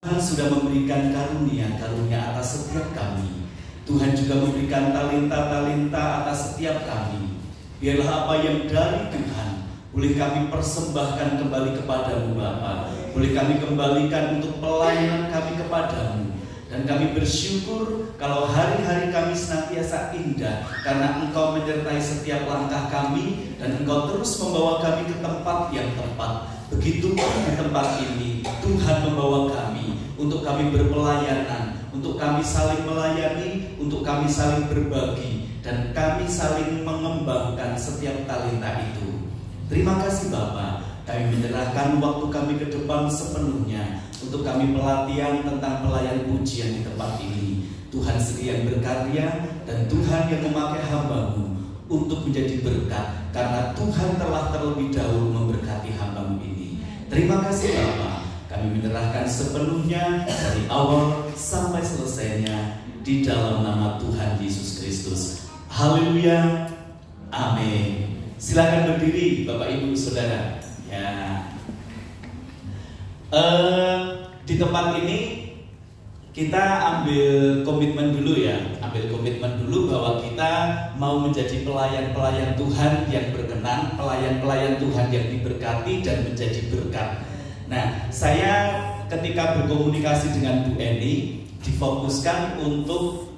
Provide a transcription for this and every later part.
Tuhan sudah memberikan karunia atas setiap kami. Tuhan juga memberikan talenta atas setiap kami. Biarlah apa yang dari Tuhan boleh kami persembahkan kembali kepadamu Bapa. Boleh kami kembalikan untuk pelayanan kami kepadamu. Dan kami bersyukur kalau hari-hari kami senantiasa indah karena Engkau menyertai setiap langkah kami dan Engkau terus membawa kami ke tempat yang tepat. Begitu di tempat ini Tuhan membawa kami untuk kami berpelayanan, untuk kami saling melayani, untuk kami saling berbagi, dan kami saling mengembangkan setiap talenta itu. Terima kasih Bapa. Kami menyerahkan waktu kami ke depan sepenuhnya untuk kami pelatihan tentang pelayan pujian di tempat ini. Tuhan sendiri yang berkarya dan Tuhan yang memakai hamba-Mu untuk menjadi berkat, karena Tuhan telah terlebih dahulu memberkati hamba-Mu ini. Terima kasih Bapa. Kami menyerahkan sepenuhnya dari awal sampai selesainya di dalam nama Tuhan Yesus Kristus. Haleluya. Amin. Silakan berdiri Bapak Ibu Saudara. Ya. Di tempat ini kita ambil komitmen dulu ya. Ambil komitmen dulu bahwa kita mau menjadi pelayan-pelayan Tuhan yang berkenan, pelayan-pelayan Tuhan yang diberkati dan menjadi berkat. Nah, saya ketika berkomunikasi dengan Bu Eni difokuskan untuk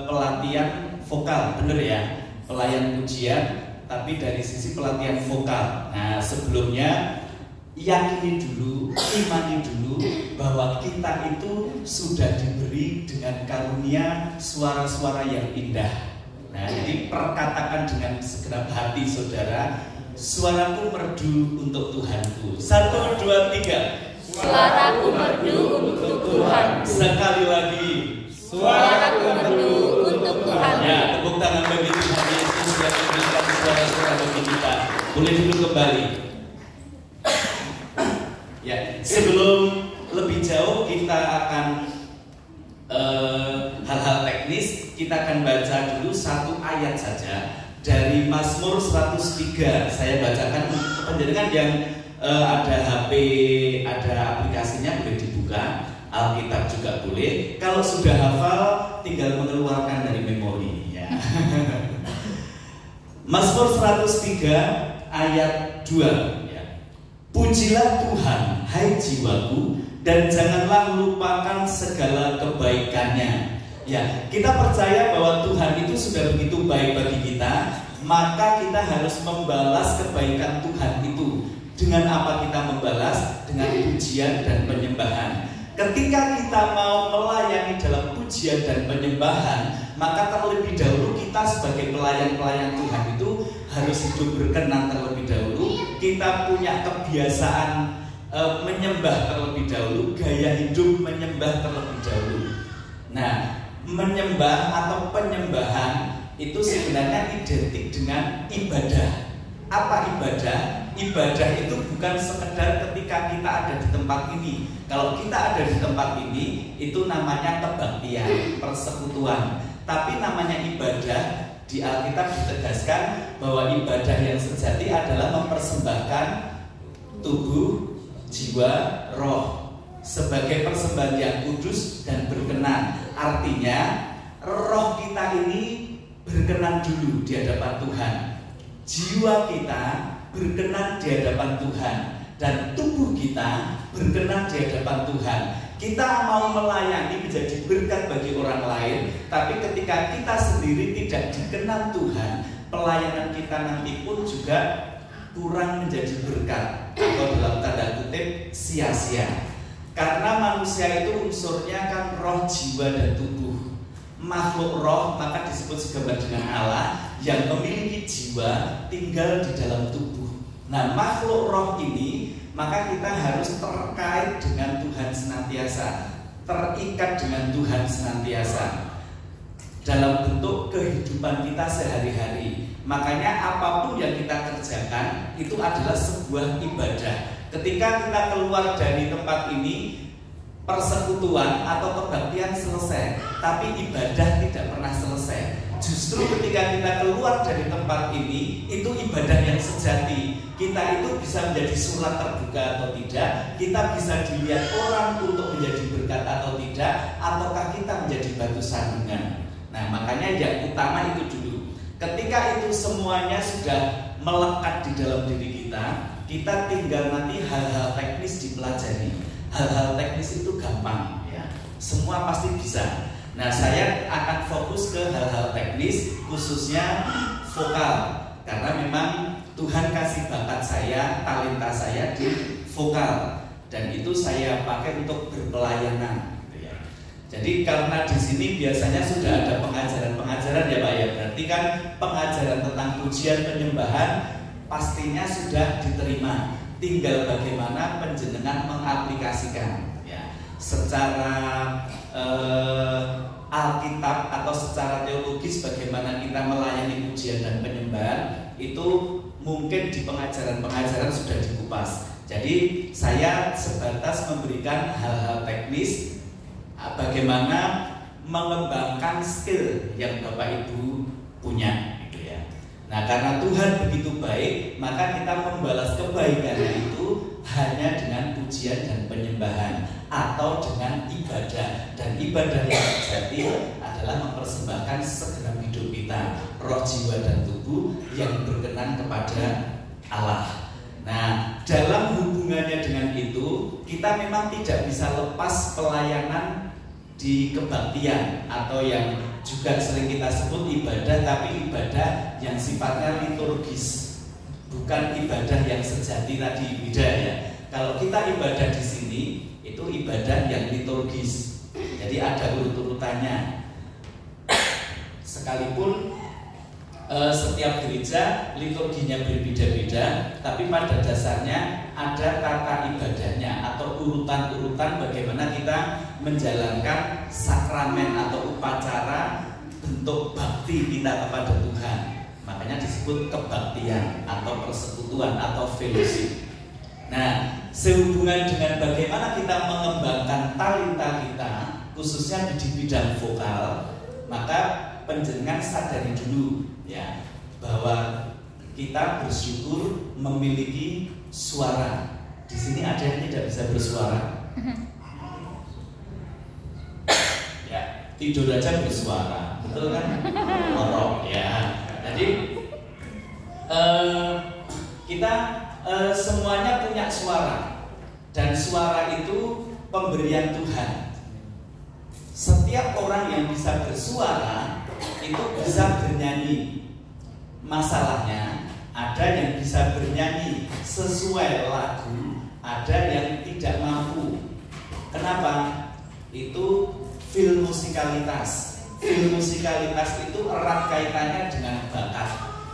pelatihan vokal, bener ya, pelayan pujian, tapi dari sisi pelatihan vokal. Nah, sebelumnya yakini dulu, imani dulu bahwa kita itu sudah diberi dengan karunia suara-suara yang indah. Nah, jadi perkatakan dengan segenap hati saudara, suaraku merdu untuk Tuhanku. 1, 2, 3. Suaraku merdu untuk Tuhan. Sekali lagi, suaraku merdu untuk Tuhan. Ya, tepuk tangan bagi Tuhan Yesus yang memberikan suara-suara bagi kita. Boleh dulu kembali. Ya, sebelum lebih jauh kita akan hal-hal teknis, kita akan baca dulu satu ayat saja dari Mazmur 103. Saya bacakan penjenengan yang ada HP, ada aplikasinya boleh dibuka. Alkitab juga boleh. Kalau sudah hafal, tinggal mengeluarkan dari memori ya. Mazmur 103 ayat 2 ya. Pujilah Tuhan, hai jiwaku, dan janganlah lupakan segala kebaikannya. Ya, kita percaya bahwa Tuhan itu sudah begitu baik bagi kita, maka kita harus membalas kebaikan Tuhan itu. Dengan apa kita membalas? Dengan pujian dan penyembahan. Ketika kita mau melayani dalam pujian dan penyembahan, maka terlebih dahulu kita sebagai pelayan-pelayan Tuhan itu harus hidup berkenan terlebih dahulu. Kita punya kebiasaan menyembah terlebih dahulu, gaya hidup menyembah terlebih dahulu. Nah, menyembah atau penyembahan itu sebenarnya identik dengan ibadah. Apa ibadah? Ibadah itu bukan sekedar ketika kita ada di tempat ini. Kalau kita ada di tempat ini, itu namanya kebaktian, persekutuan. Tapi namanya ibadah di Alkitab ditegaskan bahwa ibadah yang sejati adalah mempersembahkan tubuh, jiwa, roh sebagai persembahan yang kudus dan berkenan. Artinya roh kita ini berkenan dulu di hadapan Tuhan. Jiwa kita berkenan di hadapan Tuhan, dan tubuh kita berkenan di hadapan Tuhan. Kita mau melayani menjadi berkat bagi orang lain, tapi ketika kita sendiri tidak dikenal Tuhan, pelayanan kita nanti pun juga kurang menjadi berkat, atau dalam tanda kutip sia-sia. Karena manusia itu unsurnya kan roh, jiwa, dan tubuh. Makhluk roh maka disebut segambar dengan Allah yang memiliki jiwa tinggal di dalam tubuh. Nah, makhluk roh ini maka kita harus terkait dengan Tuhan senantiasa, terikat dengan Tuhan senantiasa dalam bentuk kehidupan kita sehari-hari. Makanya apapun yang kita kerjakan itu adalah sebuah ibadah. Ketika kita keluar dari tempat ini, persekutuan atau kebaktian selesai, tapi ibadah tidak pernah selesai. Justru ketika kita keluar dari tempat ini, itu ibadah yang sejati. Kita itu bisa menjadi surat terbuka atau tidak, kita bisa dilihat orang untuk menjadi tidak, ataukah kita menjadi batu sandungan? Nah, makanya yang utama itu dulu. Ketika itu semuanya sudah melekat di dalam diri kita tinggal nanti hal-hal teknis dipelajari. Hal-hal teknis itu gampang ya, semua pasti bisa. Nah, saya akan fokus ke hal-hal teknis, khususnya vokal, karena memang Tuhan kasih bakat saya, talenta saya di vokal, dan itu saya pakai untuk berpelayanan. Jadi karena di sini biasanya sudah ada pengajaran-pengajaran ya Pak ya, berarti kan pengajaran tentang pujian penyembahan pastinya sudah diterima. Tinggal bagaimana penjenengan mengaplikasikan ya, secara Alkitab atau secara teologis bagaimana kita melayani pujian dan penyembahan itu mungkin di pengajaran-pengajaran sudah dikupas. Jadi saya sebatas memberikan hal-hal teknis bagaimana mengembangkan skill yang Bapak Ibu punya gitu ya. Nah, karena Tuhan begitu baik, maka kita membalas kebaikannya itu hanya dengan pujian dan penyembahan atau dengan ibadah. Dan ibadah yang sejati adalah mempersembahkan segenap hidup kita, roh, jiwa, dan tubuh yang berkenan kepada Allah. Nah, dalam hubungannya dengan itu, kita memang tidak bisa lepas pelayanan di kebaktian atau yang juga sering kita sebut ibadah, tapi ibadah yang sifatnya liturgis, bukan ibadah yang sejati tadi, beda ya. Kalau kita ibadah di sini itu ibadah yang liturgis, jadi ada urut-urutannya. Sekalipun setiap gereja liturginya berbeda-beda, tapi pada dasarnya ada tata ibadahnya atau urutan-urutan bagaimana kita menjalankan sakramen atau upacara bentuk bakti kita kepada Tuhan. Makanya disebut kebaktian atau persekutuan atau fellowship. Nah, sehubungan dengan bagaimana kita mengembangkan talenta kita, khususnya di bidang vokal, maka penjenengan sadari dulu ya bahwa kita bersyukur memiliki suara. Di sini ada yang tidak bisa bersuara. Ya, tidur aja bersuara, betul kan? Ngorok ya. Jadi kita semuanya punya suara, dan suara itu pemberian Tuhan. Setiap orang yang bisa bersuara itu bisa bernyanyi. Masalahnya ada yang bisa bernyanyi sesuai lagu, ada yang tidak mampu. Kenapa? Itu feel musikalitas. Feel musikalitas itu erat kaitannya dengan bakat,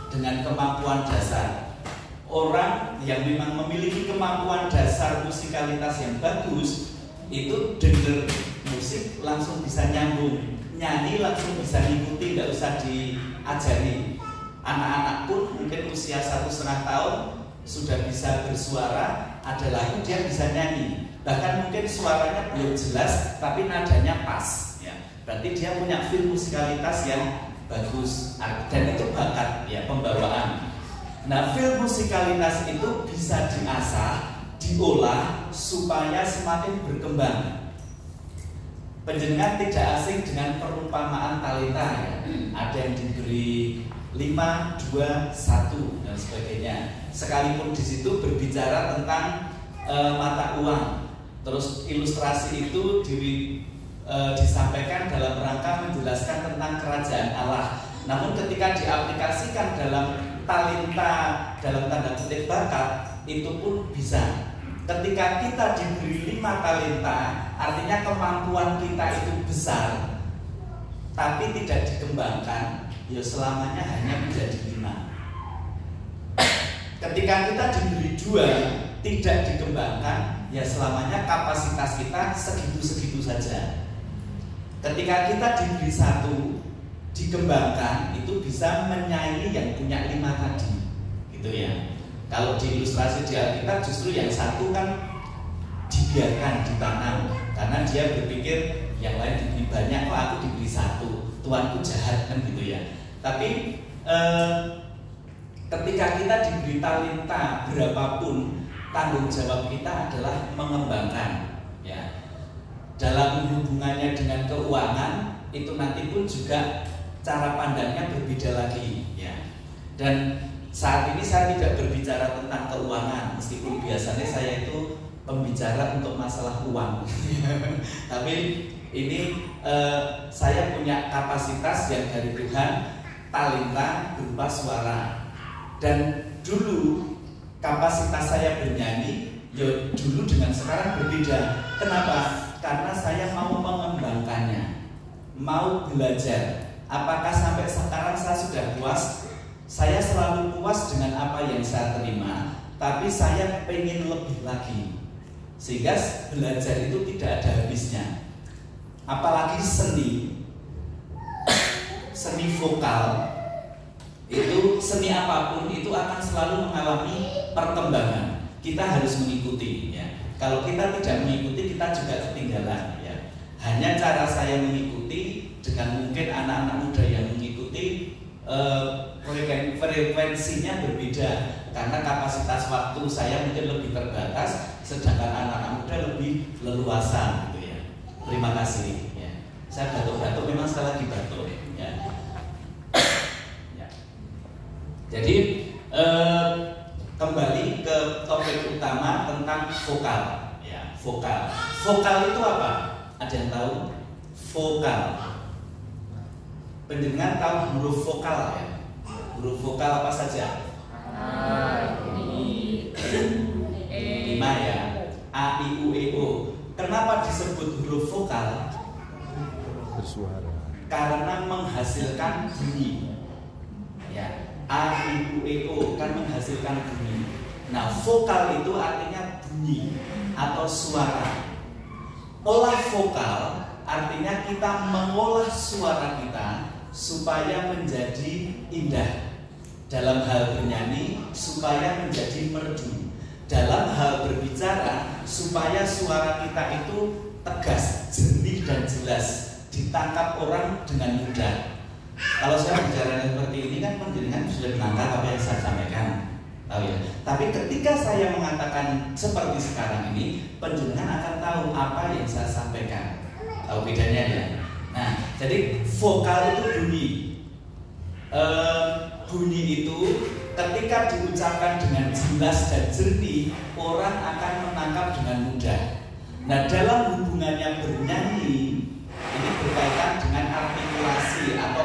dengan kemampuan dasar. Orang yang memang memiliki kemampuan dasar musikalitas yang bagus itu dengar musik langsung bisa nyambung, nyanyi langsung bisa ngikuti, nggak usah diajari. Anak-anak pun mungkin usia 1,5 tahun sudah bisa bersuara, ada lagu dia bisa nyanyi. Bahkan mungkin suaranya belum jelas tapi nadanya pas ya. Berarti dia punya feel musikalitas yang bagus, dan itu bakat ya, pembawaan. Nah, feel musikalitas itu bisa diasah, diolah supaya semakin berkembang. Penjenengan tidak asing dengan perumpamaan talenta ya. Ada yang diberi 5, 2, 1 dan sebagainya. Sekalipun di situ berbicara tentang mata uang. Terus ilustrasi itu disampaikan dalam rangka menjelaskan tentang kerajaan Allah. Namun ketika diaplikasikan dalam talenta, dalam tanda kutip bakat, itu pun bisa. Ketika kita diberi 5 talenta, artinya kemampuan kita itu besar, tapi tidak dikembangkan, ya selamanya hanya menjadi 5. Ketika kita diberi 2, tidak dikembangkan, ya selamanya kapasitas kita segitu-segitu saja. Ketika kita diberi 1, dikembangkan, itu bisa menyaingi yang punya 5 tadi, gitu ya. Kalau di ilustrasi di Alkitab justru yang 1 kan dibiarkan ditanam, karena dia berpikir yang lain diberi banyak, kok aku diberi 1, tuanku jahat kan gitu ya. Tapi ketika kita diberi talenta berapapun, tanggung jawab kita adalah mengembangkan ya. dalam hubungannya dengan keuangan itu nanti pun juga cara pandangnya berbeda lagi ya. Dan saat ini saya tidak berbicara tentang keuangan, meskipun biasanya saya itu pembicara untuk masalah uang. Tapi ini saya punya kapasitas yang dari Tuhan, talenta berupa suara. Dan dulu kapasitas saya bernyanyi ya dulu dengan sekarang berbeda. Kenapa? Karena saya mau mengembangkannya, mau belajar. Apakah sampai sekarang saya sudah puas? Saya selalu puas dengan apa yang saya terima, tapi saya pengen lebih lagi. Sehingga belajar itu tidak ada habisnya. Apalagi seni vokal itu, seni apapun itu akan selalu mengalami perkembangan. Kita harus mengikuti ya. Kalau kita tidak mengikuti, kita juga ketinggalan ya. Hanya cara saya mengikuti dengan mungkin anak-anak muda yang mengikuti frekuensinya berbeda, karena kapasitas waktu saya mungkin lebih terbatas, sedangkan anak-anak muda lebih leluasa gitu ya. Terima kasih ya. Saya batuk-batuk, memang sekali lagi batuk ya. Ya. Jadi kembali ke topik utama tentang vokal ya. Vokal itu apa? Ada yang tahu? Vokal. Pendengar tahu huruf vokal ya? Huruf vokal apa saja? A, I, U, E. 5 ya. A, I, U, E, O. Kenapa disebut huruf vokal? Bersuara. Karena menghasilkan bunyi. Ya. A, I, U, E, O kan menghasilkan bunyi. Nah, vokal itu artinya bunyi atau suara. Olah vokal artinya kita mengolah suara kita supaya menjadi indah. Dalam hal bernyanyi supaya menjadi merdu. Dalam hal berbicara supaya suara kita itu tegas, jernih dan jelas, ditangkap orang dengan mudah. Kalau saya bicara seperti ini kan penjenengan sudah menangkap apa yang saya sampaikan, tahu ya. Tapi ketika saya mengatakan seperti sekarang ini, penjenengan akan tahu apa yang saya sampaikan. Tahu bedanya ya. Nah, jadi vokal itu bunyi. Bunyi itu ketika diucapkan dengan jelas dan jernih, orang akan menangkap dengan mudah. Nah, dalam hubungannya bernyanyi, ini berkaitan dengan artikulasi atau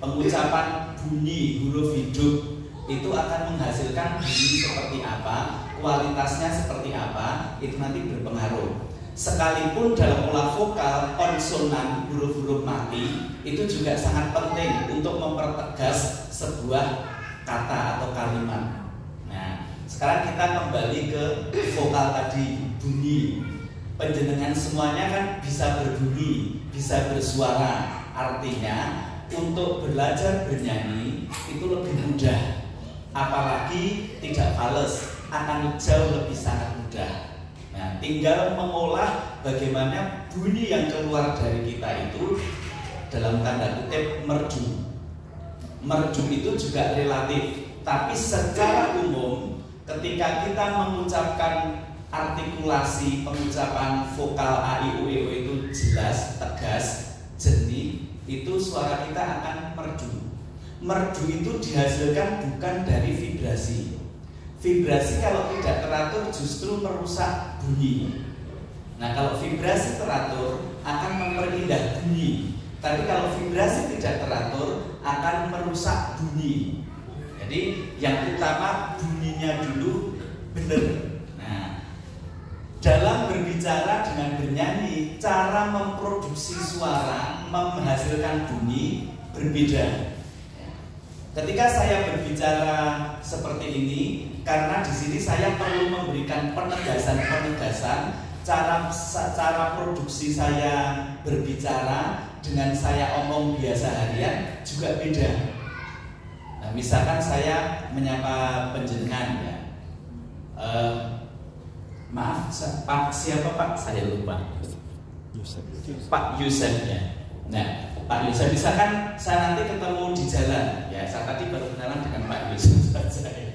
pengucapan bunyi huruf hidup itu akan menghasilkan bunyi seperti apa, kualitasnya seperti apa, itu nanti berpengaruh. Sekalipun dalam olah vokal, konsonan huruf-huruf mati itu juga sangat penting untuk mempertegas sebuah kata atau kalimat. Nah, sekarang kita kembali ke vokal tadi, bunyi. Penjenengan semuanya kan bisa berbunyi, bisa bersuara. Artinya untuk belajar bernyanyi itu lebih mudah. Apalagi tidak fales, akan jauh lebih sangat mudah. Nah, tinggal mengolah bagaimana bunyi yang keluar dari kita itu dalam tanda kutip merdu. Merdu itu juga relatif, tapi secara umum ketika kita mengucapkan artikulasi pengucapan vokal A, I, U, E, O itu jelas, tegas, jernih, itu suara kita akan merdu. Merdu itu dihasilkan bukan dari vibrasi. Vibrasi kalau tidak teratur justru merusak bunyi. Nah, kalau vibrasi teratur akan memperindah bunyi. Tapi kalau vibrasi tidak teratur akan merusak bunyi. Jadi yang utama bunyinya dulu benar. Nah, dalam berbicara dengan bernyanyi, cara memproduksi suara, menghasilkan bunyi berbeda. Ketika saya berbicara seperti ini, karena di sini saya perlu memberikan penegasan-penegasan cara produksi saya berbicara dengan saya omong biasa harian juga beda. Nah, misalkan saya menyapa penjenengan ya, maaf Pak, siapa Pak? Saya lupa. Yusuf. Pak Yusuf ya. Nah, Pak Yusuf, misalkan saya nanti ketemu di jalan ya, saya tadi baru kenalan dengan Pak Yusuf saja ya.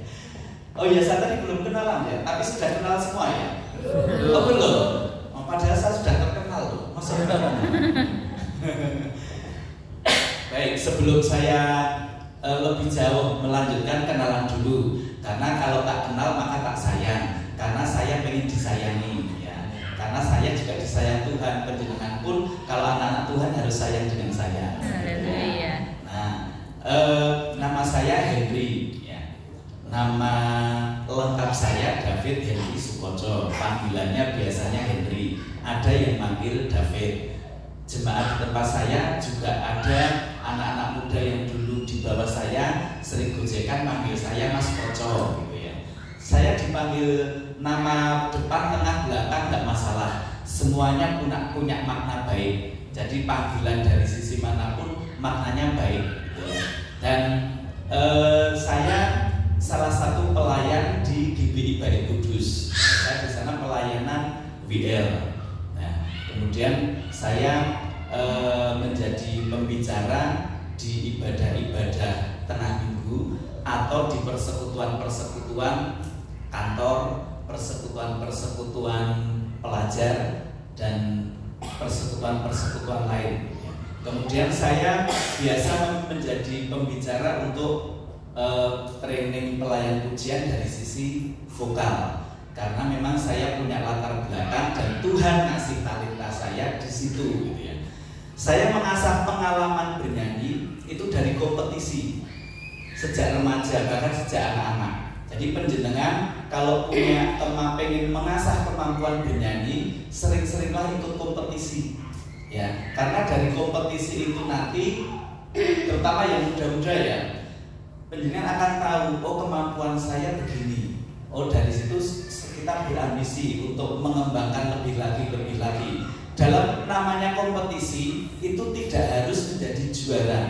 Oh ya, saya tadi belum kenalan ya, tapi sudah kenal semua ya. Oh belum? Oh, pada sebelum saya lebih jauh melanjutkan, kenalan dulu. Karena kalau tak kenal maka tak sayang. Karena saya pengen disayangi, ya. Karena saya juga disayang Tuhan. Panjenengan pun kalau anak-anak Tuhan harus sayang dengan saya. Haleluya. Nah, nama saya Henry, ya. Nama lengkap saya David Henry Sukoco. Panggilannya biasanya Henry. Ada yang manggil David. Jemaat di tempat saya juga ada anak-anak muda yang dulu di bawah saya sering gojekan manggil saya Mas Koco, gitu ya. Saya dipanggil nama depan, tengah, belakang nggak masalah. Semuanya punya makna baik. Jadi panggilan dari sisi manapun maknanya baik, gitu ya. Dan saya salah satu pelayan di GBI Bait Kudus. Saya di sana pelayanan WL. Kemudian saya menjadi pembicara di ibadah-ibadah tengah minggu atau di persekutuan-persekutuan kantor, persekutuan-persekutuan pelajar, dan persekutuan-persekutuan lain. Kemudian saya biasa menjadi pembicara untuk training pelayan pujian dari sisi vokal. Karena memang saya punya latar belakang dan Tuhan ngasih talenta saya di situ, gitu ya. Saya mengasah pengalaman bernyanyi itu dari kompetisi sejak remaja, bahkan sejak anak-anak. Jadi penjenengan kalau punya pengen mengasah kemampuan bernyanyi, sering-seringlah ikut kompetisi, ya. Karena dari kompetisi itu nanti, terutama yang muda-muda ya, penjenengan akan tahu, oh kemampuan saya begini. Oh dari situ kita berambisi untuk mengembangkan lebih lagi. Dalam namanya kompetisi itu tidak harus menjadi juara,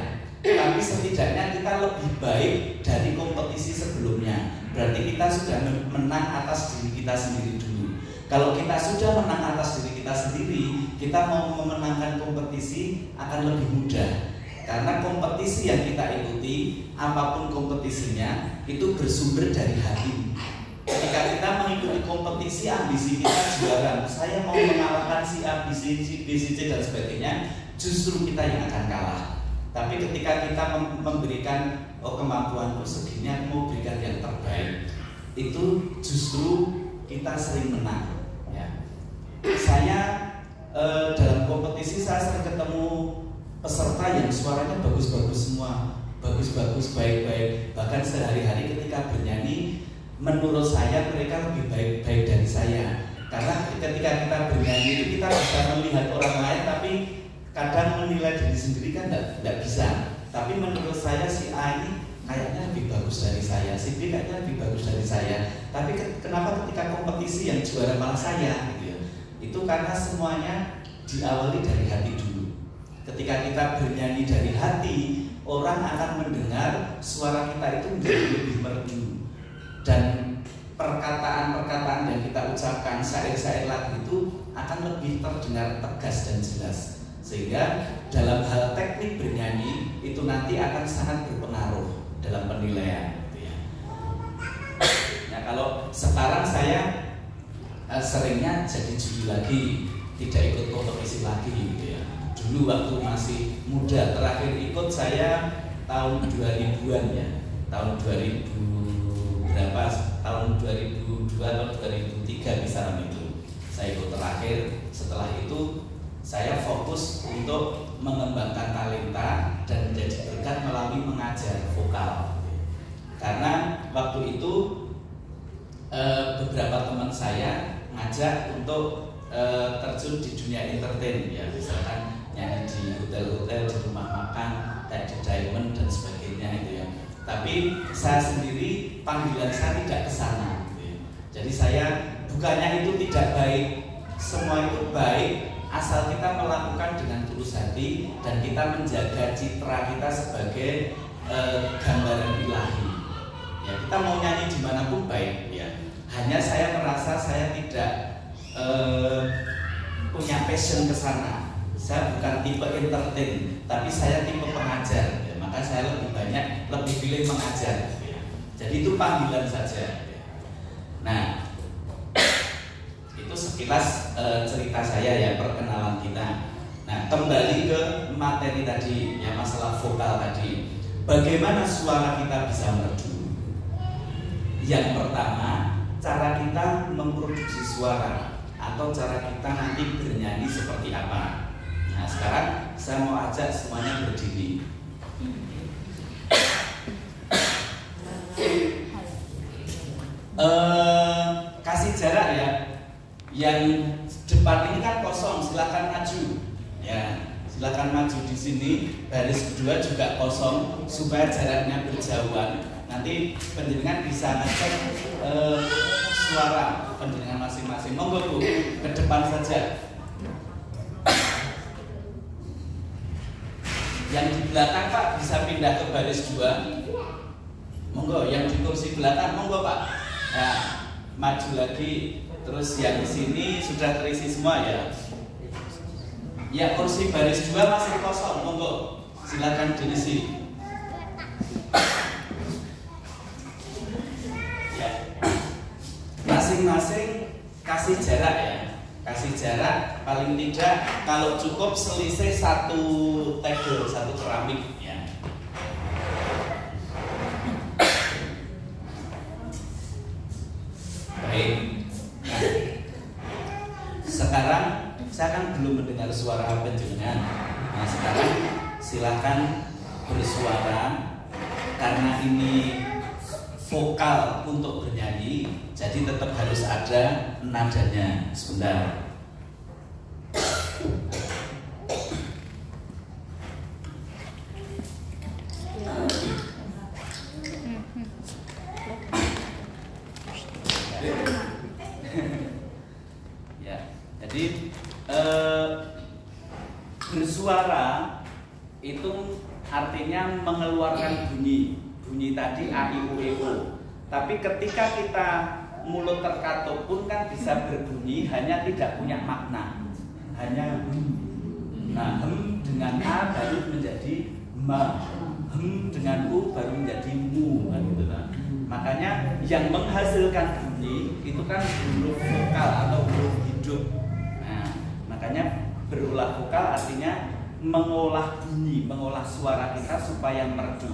tapi setidaknya kita lebih baik dari kompetisi sebelumnya. Berarti kita sudah menang atas diri kita sendiri dulu. Kalau kita sudah menang atas diri kita sendiri, kita mau memenangkan kompetisi akan lebih mudah. Karena kompetisi yang kita ikuti, apapun kompetisinya, itu bersumber dari hati. Ketika kita mengikuti kompetisi, ambisi kita juara, saya mau mengalahkan si A, B, C, dan sebagainya, justru kita yang akan kalah. Tapi ketika kita memberikan kemampuanku segini, aku mau berikan yang terbaik, itu justru kita sering menang, ya. Saya dalam kompetisi saya sering ketemu peserta yang suaranya bagus-bagus semua, bagus-bagus, baik-baik. Bahkan sehari-hari ketika bernyanyi, menurut saya mereka lebih baik dari saya. Karena ketika kita bernyanyi itu kita bisa melihat orang lain, tapi kadang menilai diri sendiri kan tidak bisa. Tapi menurut saya si A ini kayaknya lebih bagus dari saya, si B kayaknya lebih bagus dari saya. Tapi kenapa ketika kompetisi yang juara malah saya, gitu ya? Itu karena semuanya diawali dari hati dulu. Ketika kita bernyanyi dari hati, orang akan mendengar suara kita itu menjadi lebih merdu. Dan perkataan-perkataan yang kita ucapkan, syair-syair lagu itu akan lebih terdengar tegas dan jelas. Sehingga dalam hal teknik bernyanyi itu nanti akan sangat berpengaruh dalam penilaian, gitu ya. Nah, kalau sekarang saya seringnya jadi juri lagi, tidak ikut kompetisi lagi, gitu ya. Dulu waktu masih muda, terakhir ikut saya tahun 2000-an ya, tahun 2000 berapa, tahun 2002 atau 2003 misalnya itu saya ikut terakhir. Setelah itu saya fokus untuk mengembangkan talenta dan menjadi berkat melalui mengajar vokal. Karena waktu itu beberapa teman saya ngajak untuk terjun di dunia entertain, ya, misalkan nyanyi di hotel-hotel, di rumah makan, kayak di Diamond dan sebagainya, itu ya. Tapi saya sendiri panggilan saya tidak ke sana, gitu ya. Jadi saya bukannya itu tidak baik, semua itu baik asal kita melakukan dengan tulus hati dan kita menjaga citra kita sebagai gambaran ilahi. Ya, kita mau nyanyi dimanapun baik, ya. Hanya saya merasa saya tidak punya passion ke sana. Saya bukan tipe entertain, tapi saya tipe pengajar. Maka saya lebih pilih mengajar, ya. Jadi itu panggilan saja, ya. Nah, itu sekilas cerita saya, ya, perkenalan kita. Nah, Nah, kembali ke materi tadi, ya masalah vokal tadi. Bagaimana suara kita bisa merdu? Yang pertama, cara kita memproduksi suara atau cara kita nanti bernyanyi seperti apa. Nah, sekarang saya mau ajak semuanya berdiri. Kasih jarak ya. Yang depan ini kan kosong, silakan maju. Ya, silakan maju di sini. Baris kedua juga kosong supaya jaraknya berjauhan. Nanti penjenengan bisa ngecek suara penjenengan masing-masing. Monggo Bu, ke depan saja. Yang di belakang Pak bisa pindah ke baris 2. Monggo, yang di kursi belakang monggo Pak. Nah, maju lagi. Terus yang di sini sudah terisi semua ya. Ya, kursi baris 2 masih kosong, monggo. Silakan diisi. Ya. Masing-masing kasih jarak ya. Kasih jarak paling tidak kalau cukup selisih 1 tegel, 1 keramik ya. Baik. Nah, sekarang saya kan belum mendengar suara penjenengan. Nah, sekarang silakan bersuara karena ini vokal untuk bernyanyi, jadi tetap harus ada nadanya. Sebentar. Ya, jadi bersuara itu artinya mengeluarkan bunyi. Bunyi tadi a, i, u, e, o. Tapi ketika kita mulut terkatup pun kan bisa berbunyi, hanya tidak punya makna. Hanya nah, dengan a baru menjadi ma, dengan u baru menjadi mu, gitu kan. Makanya yang menghasilkan bunyi itu kan huruf vokal atau huruf hidup. Nah, makanya berulah vokal artinya mengolah bunyi, mengolah suara kita supaya merdu.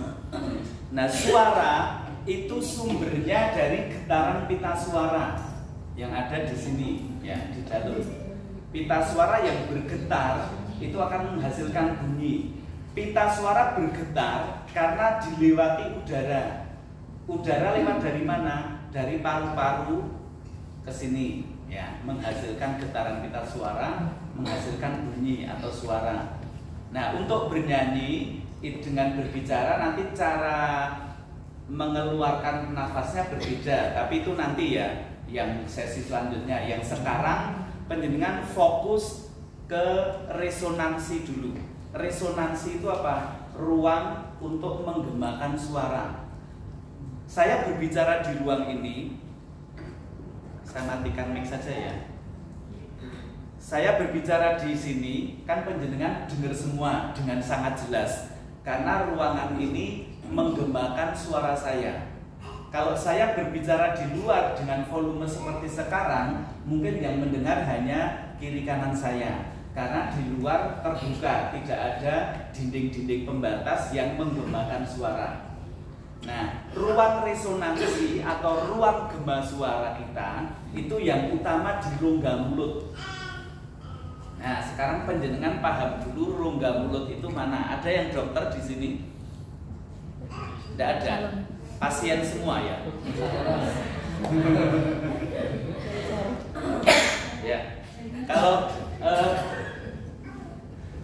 Nah, suara itu sumbernya dari getaran pita suara yang ada di sini, ya, di jalur. Pita suara yang bergetar itu akan menghasilkan bunyi. Pita suara bergetar karena dilewati udara. Udara lewat dari mana? Dari paru-paru ke sini, ya, menghasilkan getaran pita suara, menghasilkan bunyi atau suara. Nah, untuk bernyanyi dengan berbicara nanti cara mengeluarkan nafasnya berbeda, tapi itu nanti ya yang sesi selanjutnya. Yang sekarang penjenengan fokus ke resonansi dulu. Resonansi itu apa? Ruang untuk menggemakan suara. Saya berbicara di ruang ini, saya matikan mic saja ya. Saya berbicara di sini, kan penjenengan dengar semua dengan sangat jelas. Karena ruangan ini menggemakan suara saya. Kalau saya berbicara di luar dengan volume seperti sekarang, mungkin yang mendengar hanya kiri kanan saya. Karena di luar terbuka, tidak ada dinding-dinding pembatas yang menggemakan suara. Nah, ruang resonansi atau ruang gema suara kita itu yang utama di rongga mulut. Nah, sekarang penjenengan paham dulu rongga mulut itu mana? Ada yang dokter di sini? Tidak ada. Pasien semua ya. Ya.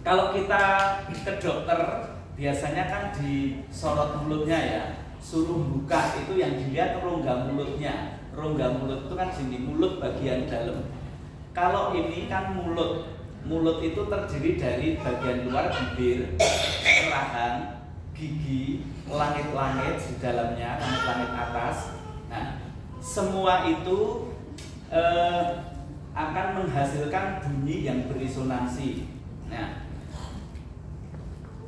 Kalau kita ke dokter biasanya kan disorot mulutnya ya. Suruh buka, itu yang dilihat rongga mulutnya. Rongga mulut itu kan sini, mulut bagian dalam. Kalau ini kan mulut itu terdiri dari bagian luar bibir, rahang, gigi, langit-langit di dalamnya, langit-langit atas. Nah, semua itu akan menghasilkan bunyi yang beresonansi. Nah,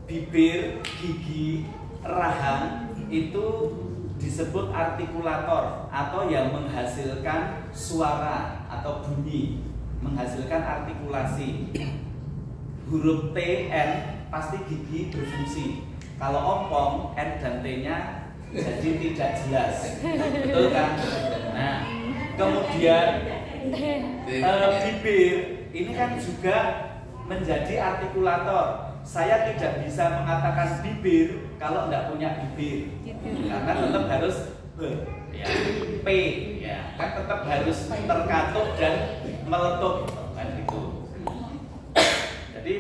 bibir, gigi, rahang itu disebut artikulator atau yang menghasilkan suara atau bunyi, menghasilkan artikulasi. huruf T, N pasti gigi berfungsi. Kalau ompong, N dan T-nya jadi tidak jelas, betul kan? Nah, kemudian bibir ini kan juga menjadi artikulator. Saya tidak bisa mengatakan bibir kalau tidak punya bibir, karena tetap harus B, ya, P, ya, kan tetap harus terkatup dan meletup, kan gitu. Jadi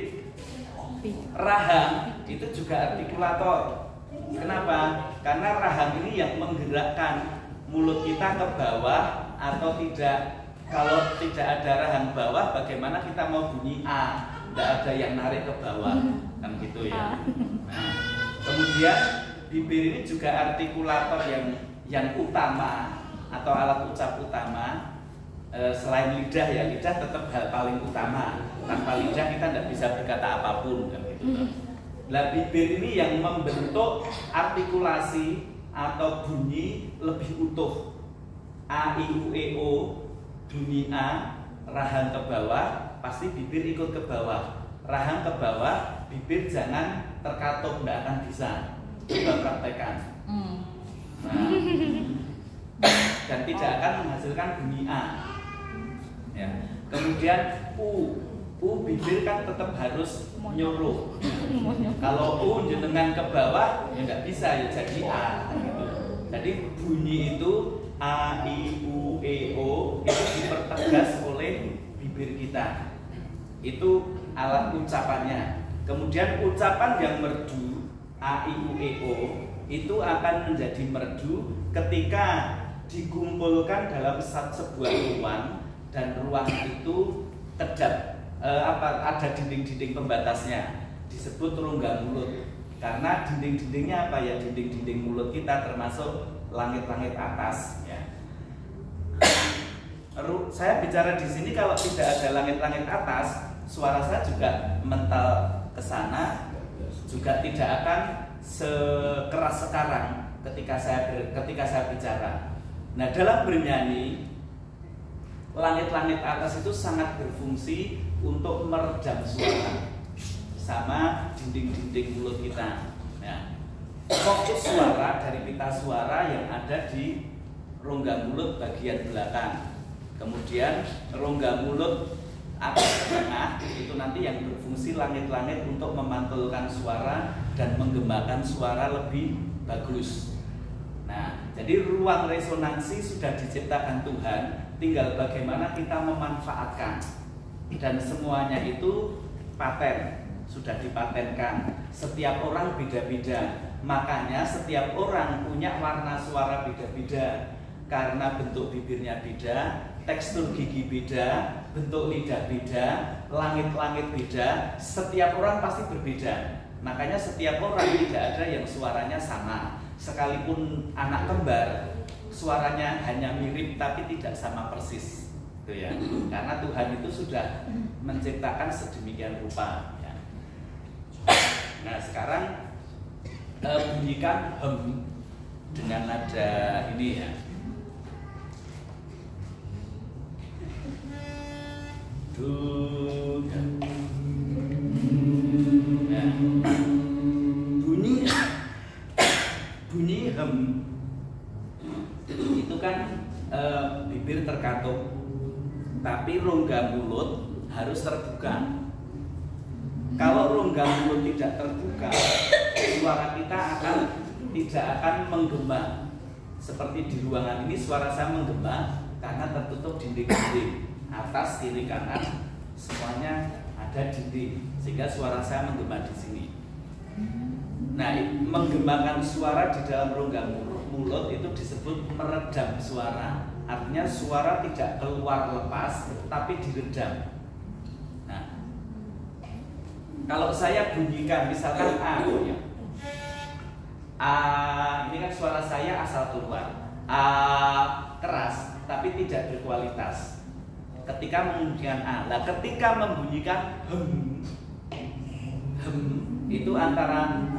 rahang itu juga artikulator. Kenapa? Karena rahang ini yang menggerakkan mulut kita ke bawah atau tidak. Kalau tidak ada rahang bawah, bagaimana kita mau bunyi A? Tidak ada yang narik ke bawah, kan gitu ya. Nah, kemudian bibir ini juga artikulator yang utama atau alat ucap utama. Selain lidah ya, lidah tetap hal paling utama. Tanpa lidah kita tidak bisa berkata apapun, kan gitu. Nah, bibir ini yang membentuk artikulasi atau bunyi lebih utuh. A, I, U, E, O, bunyi A, rahang ke bawah, pasti bibir ikut ke bawah. Rahang ke bawah, bibir jangan terkatup, tidak akan bisa. Coba praktekkan. Nah, dan tidak akan menghasilkan bunyi A. Ya. Kemudian U bibir kan tetap harus nyuruh. Kalau U jenengan ke bawah ya nggak bisa ya jadi A. Gitu. Jadi bunyi itu A, I, U, E, O itu dipertegas oleh bibir kita. Itu alat ucapannya. Kemudian ucapan yang merdu A, I, U, E, O itu akan menjadi merdu ketika dikumpulkan dalam sebuah ruang dan ruang itu kedap. Ada dinding-dinding pembatasnya, disebut rongga mulut. Karena dinding-dindingnya apa ya? Dinding-dinding mulut kita termasuk langit-langit atas. Ya. Saya bicara di sini kalau tidak ada langit-langit atas, suara saya juga mental ke sana, juga tidak akan sekeras sekarang ketika saya bicara. Nah, dalam bernyanyi, langit-langit atas itu sangat berfungsi untuk meredam suara sama dinding-dinding mulut kita. Ya. Fokus suara dari pita suara yang ada di rongga mulut bagian belakang. Kemudian rongga mulut atas tengah itu nanti yang berfungsi langit-langit untuk memantulkan suara dan menggemakan suara lebih bagus. Nah, jadi ruang resonansi sudah diciptakan Tuhan, tinggal bagaimana kita memanfaatkan. Dan semuanya itu paten, sudah dipatenkan. Setiap orang beda-beda. Makanya setiap orang punya warna suara beda-beda. Karena bentuk bibirnya beda, tekstur gigi beda, bentuk lidah beda, langit-langit beda. Setiap orang pasti berbeda. Makanya setiap orang tidak ada yang suaranya sama. Sekalipun anak kembar, suaranya hanya mirip tapi tidak sama persis. Itu ya. Karena Tuhan itu sudah menciptakan sedemikian rupa. Ya. Nah, sekarang bunyikan hem dengan nada ini ya. Nah, bunyi hem itu kan bibir terkatup, tapi rongga mulut harus terbuka. Kalau rongga mulut tidak terbuka, suara kita tidak akan menggema. Seperti di ruangan ini suara saya menggema karena tertutup dinding-dinding. Atas, kiri, kanan semuanya ada dinding sehingga suara saya menggema di sini. Nah, menggemakan suara di dalam rongga mulut itu disebut meredam suara. Artinya suara tidak keluar lepas tapi diredam. Nah, kalau saya bunyikan misalkan A ya. A ini kan suara saya asal keluar. A keras tapi tidak berkualitas. Ketika membunyikan A, nah ketika membunyikan hem itu antara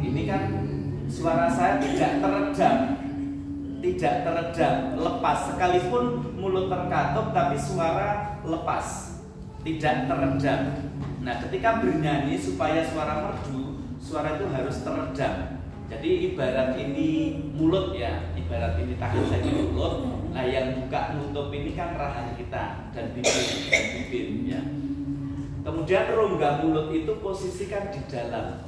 ini kan suara saya tidak teredam, lepas. Sekalipun mulut terkatup tapi suara lepas, tidak teredam. Nah, ketika bernyanyi supaya suara merdu, suara itu harus teredam. Jadi ibarat ini mulut ya, ibarat ini tangan saya di mulut. Nah, yang buka nutup ini kan rahang kita dan bibir ya. Kemudian rongga mulut itu posisikan di dalam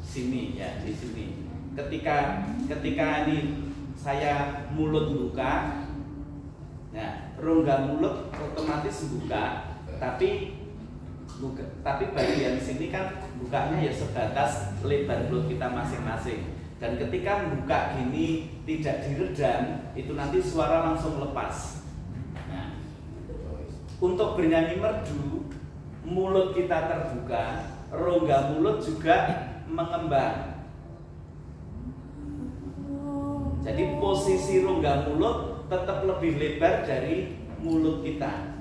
sini ya, di sini. Ketika ini saya mulut buka, nah rongga mulut otomatis buka, tapi bagian sini kan bukanya ya sebatas lebar mulut kita masing-masing. Dan ketika buka gini tidak diredam, itu nanti suara langsung lepas. Nah, untuk bernyanyi merdu, mulut kita terbuka, rongga mulut juga mengembang. Jadi posisi rongga mulut tetap lebih lebar dari mulut kita.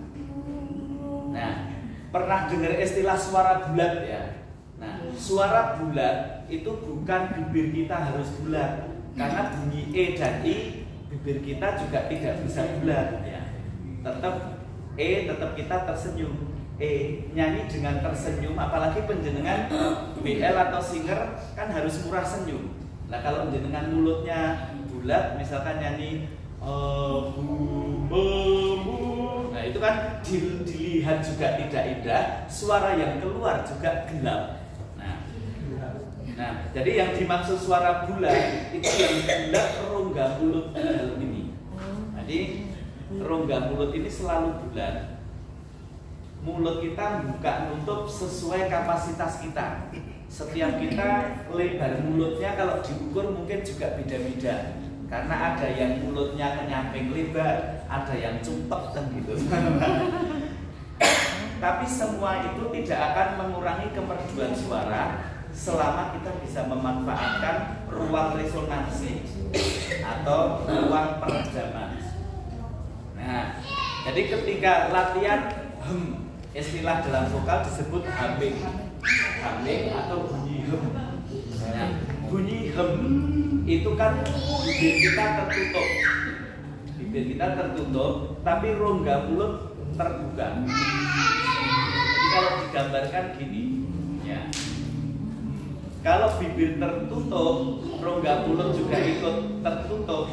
Nah, pernah dengar istilah suara bulat ya? Nah, suara bulat itu bukan bibir kita harus bulat, karena bunyi E dan I bibir kita juga tidak bisa bulat ya. Tetap kita tersenyum. Nyanyi dengan tersenyum, apalagi penjenengan BL atau singer kan harus murah senyum. Nah, kalau penjenengan mulutnya bulat, misalkan nyanyi nah itu kan dilihat juga tidak indah, suara yang keluar juga gelap. Nah, jadi yang dimaksud suara bulat itu yang bulat rongga mulut dalam ini. Jadi rongga mulut ini selalu bulat. Mulut kita buka nutup sesuai kapasitas kita. Setiap kita lebar mulutnya kalau diukur mungkin juga beda-beda. Karena ada yang mulutnya kenyamping lebar, ada yang cumpek kan gitu. Tapi semua itu tidak akan mengurangi kemerduan suara selama kita bisa memanfaatkan ruang resonansi atau ruang peredaman. Nah, jadi ketika latihan istilah dalam vokal disebut humming atau bunyi hem. Nah, bunyi hem itu kan bibir kita tertutup, tapi rongga mulut terbuka. Jadi kalau digambarkan gini, ya. Kalau bibir tertutup, rongga mulut juga ikut tertutup.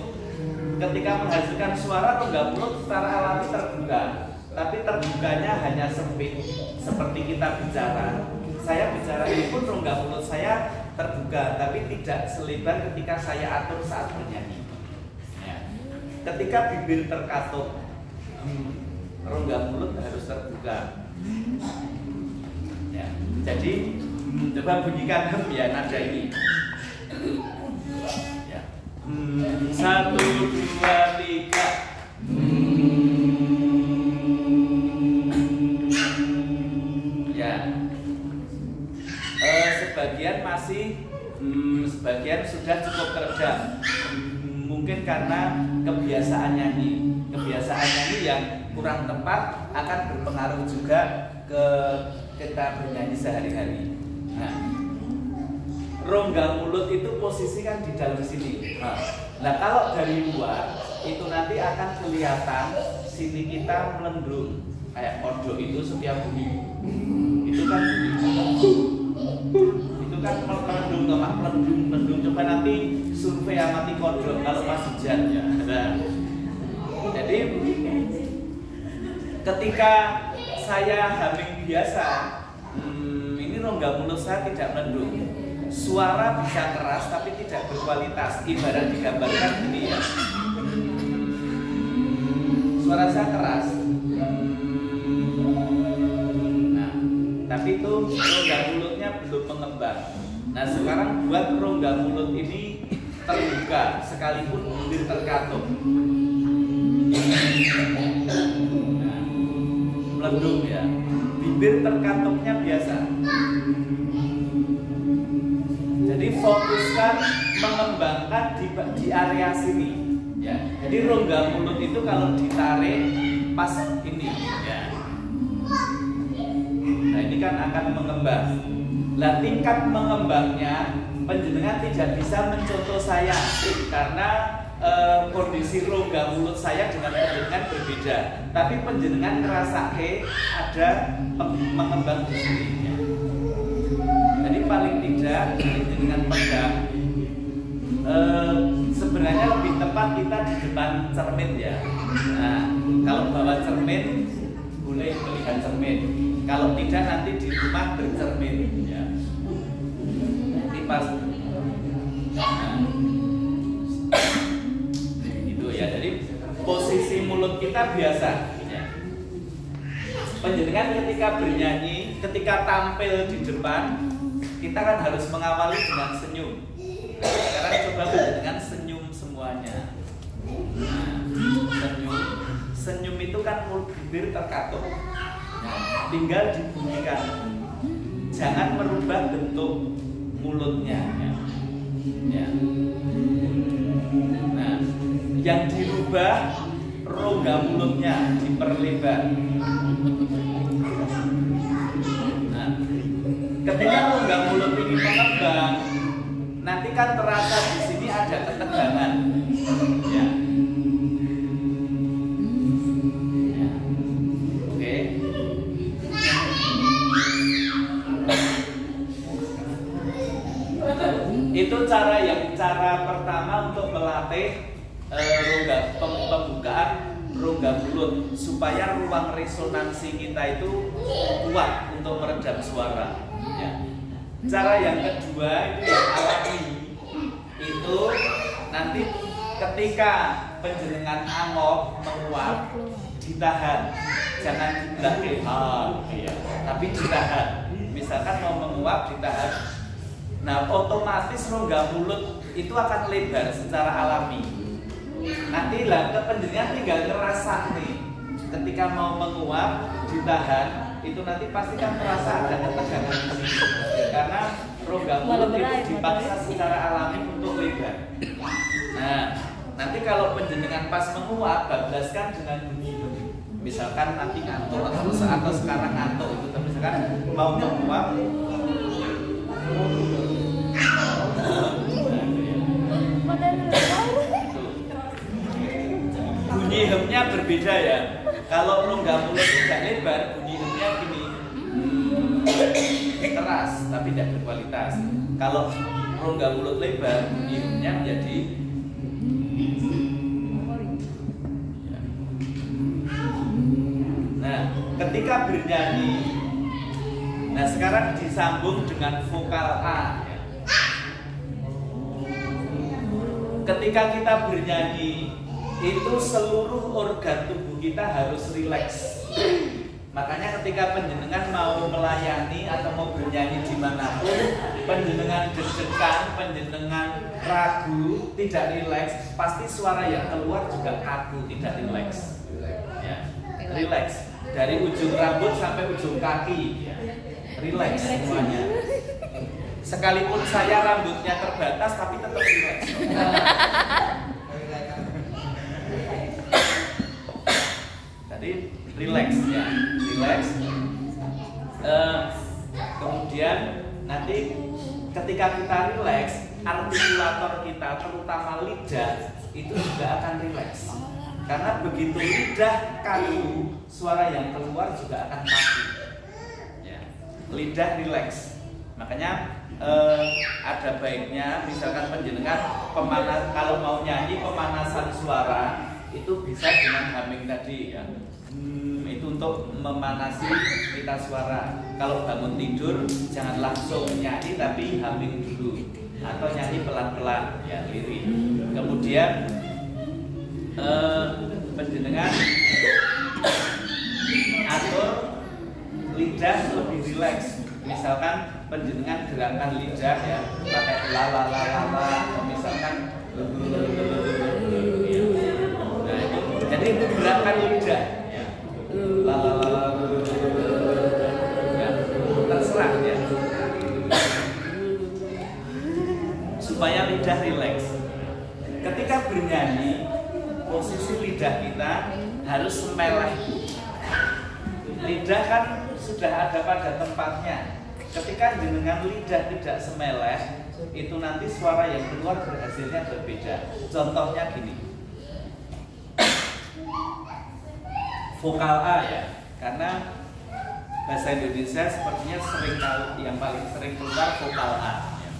Ketika menghasilkan suara, rongga mulut secara alami terbuka, tapi terbukanya hanya sempit. Seperti kita bicara, saya bicara ini pun rongga mulut saya terbuka, tapi tidak selebar ketika saya atur saat bernyanyi. Ya. Ketika bibir terkatup, rongga mulut harus terbuka. Ya. Jadi coba bunyikan hem ya, nada ini. Ya. 1, 2, 3. Ya. Sebagian masih, sebagian sudah cukup teredam. Mungkin karena kebiasaan nyanyi yang kurang tepat akan berpengaruh juga ke kita bernyanyi sehari-hari. Nah, rongga mulut itu posisikan di dalam sini. Nah, kalau dari luar itu nanti akan kelihatan sini kita melendung kayak kodok itu setiap bunyi. Itu kan melendung. Coba nanti survei amati kodok kalau pas hujan ya. Nah, jadi ketika saya humming biasa, ini rongga mulut saya tidak melendung. Suara bisa keras tapi tidak berkualitas. Ibarat digambarkan gini ya. Suara saya keras. Nah, tapi itu rongga mulutnya belum mengembang. Nah, sekarang buat rongga mulut ini terbuka sekalipun bibir terkatup. Nah, melendung ya. Bibir terkatupnya biasa. Jadi fokuskan mengembangkan di area sini ya. Jadi rongga mulut itu kalau ditarik pas ini ya. Nah, ini kan akan mengembang. Lah tingkat mengembangnya penjenengan tidak bisa mencontoh saya karena kondisi rongga mulut saya dengan panjenengan berbeda, tapi panjenengan ngerasake ada mengembang di sini. Ya. Jadi paling tidak dengan pegang sebenarnya lebih tepat kita di depan cermin ya. Nah, kalau bawa cermin boleh melihat cermin. Kalau tidak nanti di rumah bercermin ya. Ini pas. Nah, itu ya. Jadi posisi mulut kita biasa ya. Panjenengan ketika bernyanyi, ketika tampil di depan, kita kan harus mengawali dengan senyum. Sekarang coba dengan senyum semuanya. Nah, senyum itu kan mulut bibir terkatup. Nah, tinggal dibunyikan. Jangan merubah bentuk mulutnya. Ya. Nah, yang dirubah rongga mulutnya diperlebar. Nah, ketika rongga mulut ini mengembang, nanti kan terasa di sini ada ketegangan, ya. Ya. Oke. Itu cara pertama untuk melatih pembukaan rongga mulut supaya ruang resonansi kita itu kuat untuk meredam suara. Ya. Cara yang kedua itu yang alami, itu nanti ketika panjenengan angop menguap ditahan, jangan dibelakang, ya, tapi ditahan. Misalkan mau menguap ditahan. Nah, otomatis rongga mulut itu akan lebar secara alami. Nanti lah panjenengan tinggal ngerasa nih, ketika mau menguap ditahan, itu nanti pasti kan terasa ada ketegangan di sini. Karena rongga mulut itu dipaksa secara alami untuk lebar. Nah, nanti kalau panjenengan pas menguap, bablaskan dengan bunyi. Misalkan nanti ngantuk atau sekarang ngantuk itu, misalkan mau menguap. Bunyi hemnya berbeda ya. Kalau rongga mulut tidak lebar, bunyi hemnya gini, keras tapi tidak berkualitas. Kalau rongga mulut lebar, bunyi hemnya menjadi ya. Nah, ketika bernyanyi, nah sekarang disambung dengan vokal A. Ketika kita bernyanyi, itu seluruh organ tubuh kita harus rileks. Makanya ketika panjenengan mau melayani atau mau bernyanyi dimanapun, panjenengan deg-degan, panjenengan ragu, tidak rileks, pasti suara yang keluar juga kaku, tidak rileks. Ya, rileks dari ujung rambut sampai ujung kaki, rileks semuanya. Sekalipun saya rambutnya terbatas, tapi tetap rileks. Jadi rileks ya, rileks. Kemudian nanti ketika kita rileks, artikulator kita, terutama lidah, itu juga akan rileks. Karena begitu lidah kaku, suara yang keluar juga akan kaku. Ya. Lidah rileks. Makanya ada baiknya, misalkan panjenengan kalau mau nyanyi pemanasan suara itu bisa dengan humming tadi ya. Itu untuk memanasi pita suara. Kalau bangun tidur jangan langsung nyanyi tapi humming dulu atau nyanyi pelan-pelan ya, lirik. Kemudian panjenengan atur lidah lebih rileks. Misalkan panjenengan gerakan lidah ya, pakai la la la la la, misalkan nah, jadi itu gerakan lidah ya. La la la la, ya, terserah ya. Supaya lidah rileks. Ketika bernyanyi, posisi lidah kita harus meleleh. Lidah kan sudah ada pada tempatnya. Ketika dengan lidah tidak semeleh, itu nanti suara yang keluar berhasilnya berbeda. Contohnya gini, vokal A ya, karena bahasa Indonesia sepertinya sering yang paling sering keluar vokal A ya.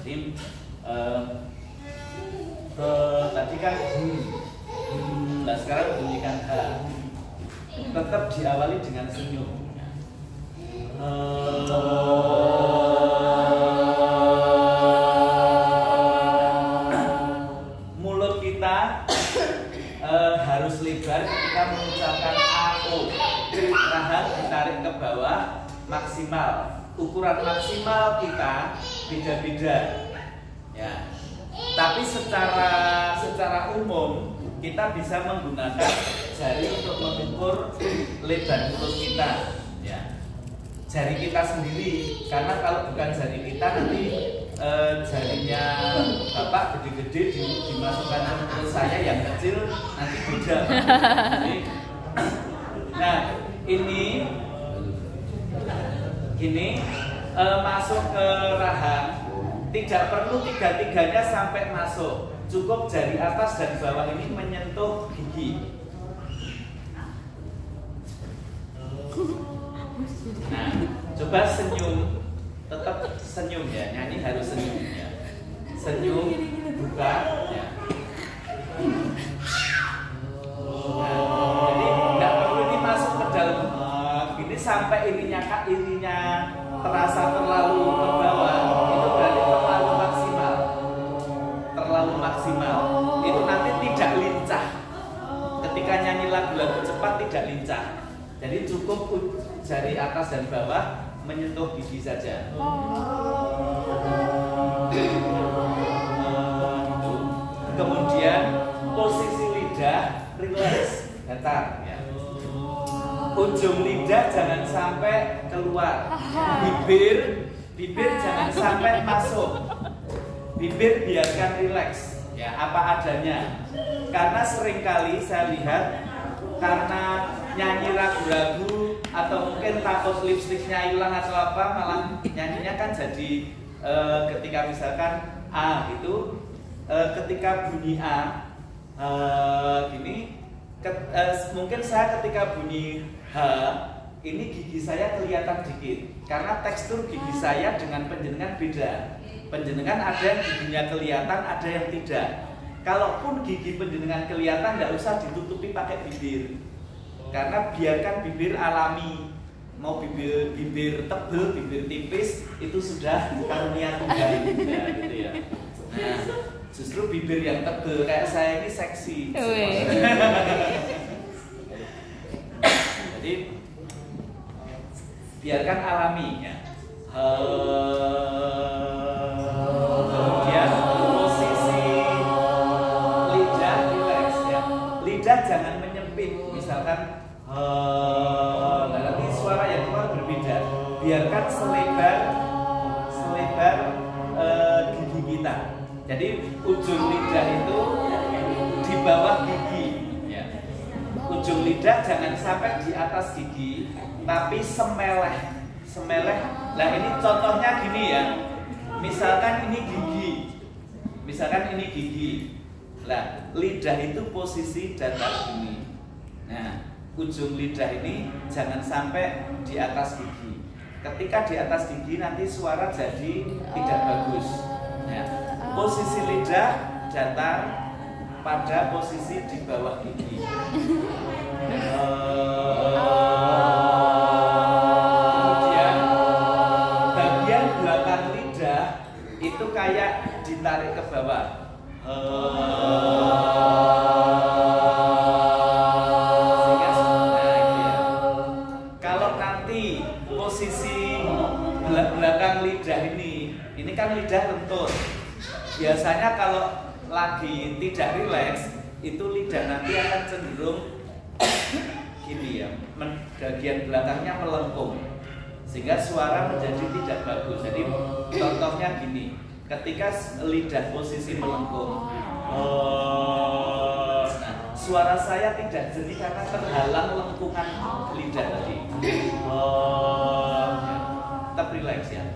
Jadi tadi kan nah sekarang bunyikan H, tetap diawali dengan senyum. Mulut kita harus lebar ketika mengucapkan AO. Rahang ditarik ke bawah maksimal. Ukuran maksimal kita beda-beda ya. Tapi secara umum kita bisa menggunakan jari untuk mengukur lebar mulut kita ya. Jari kita sendiri, karena kalau bukan jari kita nanti jarinya Bapak gede-gede dimasukkan ke mulut saya yang kecil nanti beda. Nah ini masuk ke rahang, tidak perlu tiga-tiganya sampai masuk, cukup jari atas dan bawah ini menyentuh gigi. Nah, coba senyum, tetap senyum ya, nyanyi harus senyum ya. Senyum, buka ya. Nah, jadi nggak perlu ini masuk ke dalam ini sampai ininya terasa terlalu ke bawah, itu berarti terlalu maksimal. Itu nanti tidak lincah. Ketika nyanyi lagu-lagu cepat tidak lincah. Jadi cukup jari atas dan bawah menyentuh gigi saja. Kemudian posisi lidah rileks, datar ya. Ujung lidah jangan sampai keluar. Bibir jangan sampai masuk. Bibir biarkan rileks ya, apa adanya. Karena seringkali saya lihat karena nyanyi ragu-ragu atau mungkin takut lipstiknya hilang atau apa, malah nyanyinya kan jadi ketika misalkan A gitu, ketika bunyi A gini, mungkin saya ketika bunyi H ini gigi saya kelihatan dikit karena tekstur gigi saya dengan penjenengan beda. Penjenengan ada yang giginya kelihatan, ada yang tidak. Kalaupun gigi penjenengan kelihatan, tidak usah ditutupi pakai bibir, karena biarkan bibir alami. Mau bibir tebel, bibir tipis, itu sudah karunia Tuhan ya, gitu ya. Nah, justru bibir yang tebel kayak saya ini seksi. Jadi biarkan alami ya. Kemudian posisi lidah rileks ya. Lidah jangan menyempit, misalkan nanti suara yang keluar berbeda. Biarkan selebar gigi kita. Jadi ujung lidah itu di bawah gigi ya. Ujung lidah jangan sampai di atas gigi, tapi semeleh. Nah ini contohnya gini ya. Misalkan ini gigi. Nah, lidah itu posisi datar gini. Nah, ujung lidah ini jangan sampai di atas gigi. Ketika di atas gigi nanti suara jadi tidak bagus ya. Posisi lidah datar pada posisi di bawah gigi. Kemudian bagian belakang lidah itu kayak ditarik ke bawah. Kalau nanti posisi belakang lidah ini kan lidah lentur. Biasanya kalau lagi tidak rileks, itu lidah nanti akan cenderung gini ya, bagian belakangnya melengkung, sehingga suara menjadi tidak bagus. Jadi contohnya gini, ketika lidah posisi melengkung. Nah, suara saya tidak jernih karena terhalang lengkungan lidah tadi. Tetap relax ya.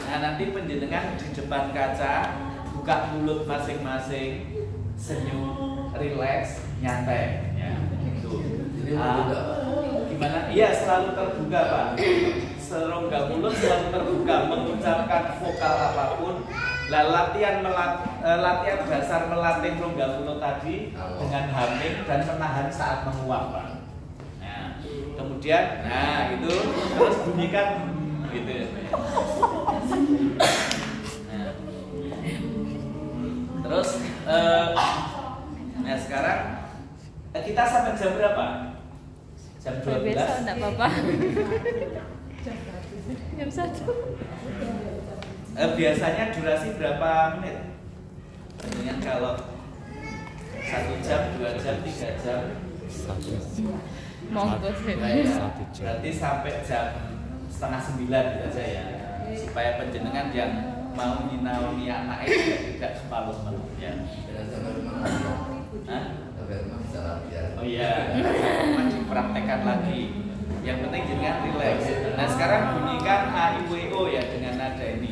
Nah, nanti penjenengan di depan kaca buka mulut masing-masing, senyum, relax, nyantai. Ya, gitu. Gimana? Iya, selalu terbuka, Pak. Serongga mulut selalu terbuka, mengucapkan vokal apapun. Nah, latihan dasar melatih rongga mulut tadi dengan humming dan menahan saat menguap, Pak. Nah, kemudian, nah gitu, terus bunyikan gitu. Nah, terus, nah sekarang kita sampai jam berapa? Jam 12. Besok enggak apa-apa. Jam 1. Biasanya durasi berapa menit? Dengan kalau 1 jam, 2 jam, 3 jam. 1 jam. Monggo sih. Berarti sampai jam 8:30 gitu aja ya. Supaya penjenengan yang mau nyinaoni anak itu tidak sepaluh-paluh ya. Oh iya, dipraktekkan lagi. Yang penting jangan relax. Nah sekarang bunyikan A I W O ya dengan nada ini.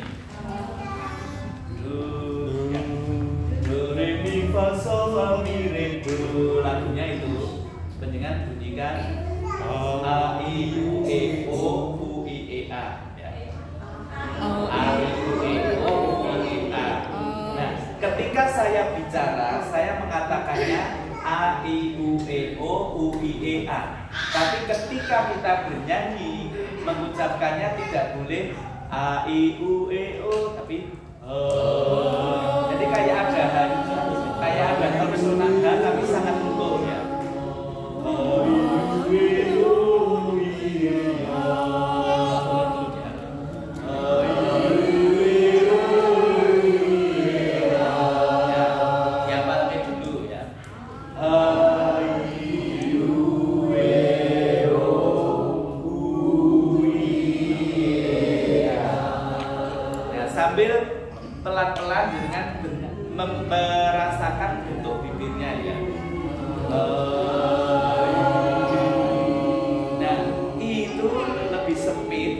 Do re mi fa sol la mi re do. Lagunya itu penjenengan bunyikan A I U E O U I E A ya. A I U E O U I E A. Nah ketika saya bicara saya mengatakannya A I U E O U I E A. Tapi ketika kita bernyanyi mengucapkannya tidak boleh A I U E O tapi jadi kayak ada tonsur nada tapi sangat lembut ya. Sambil pelan-pelan dengan merasakan bentuk bibirnya ya. Nah itu lebih sempit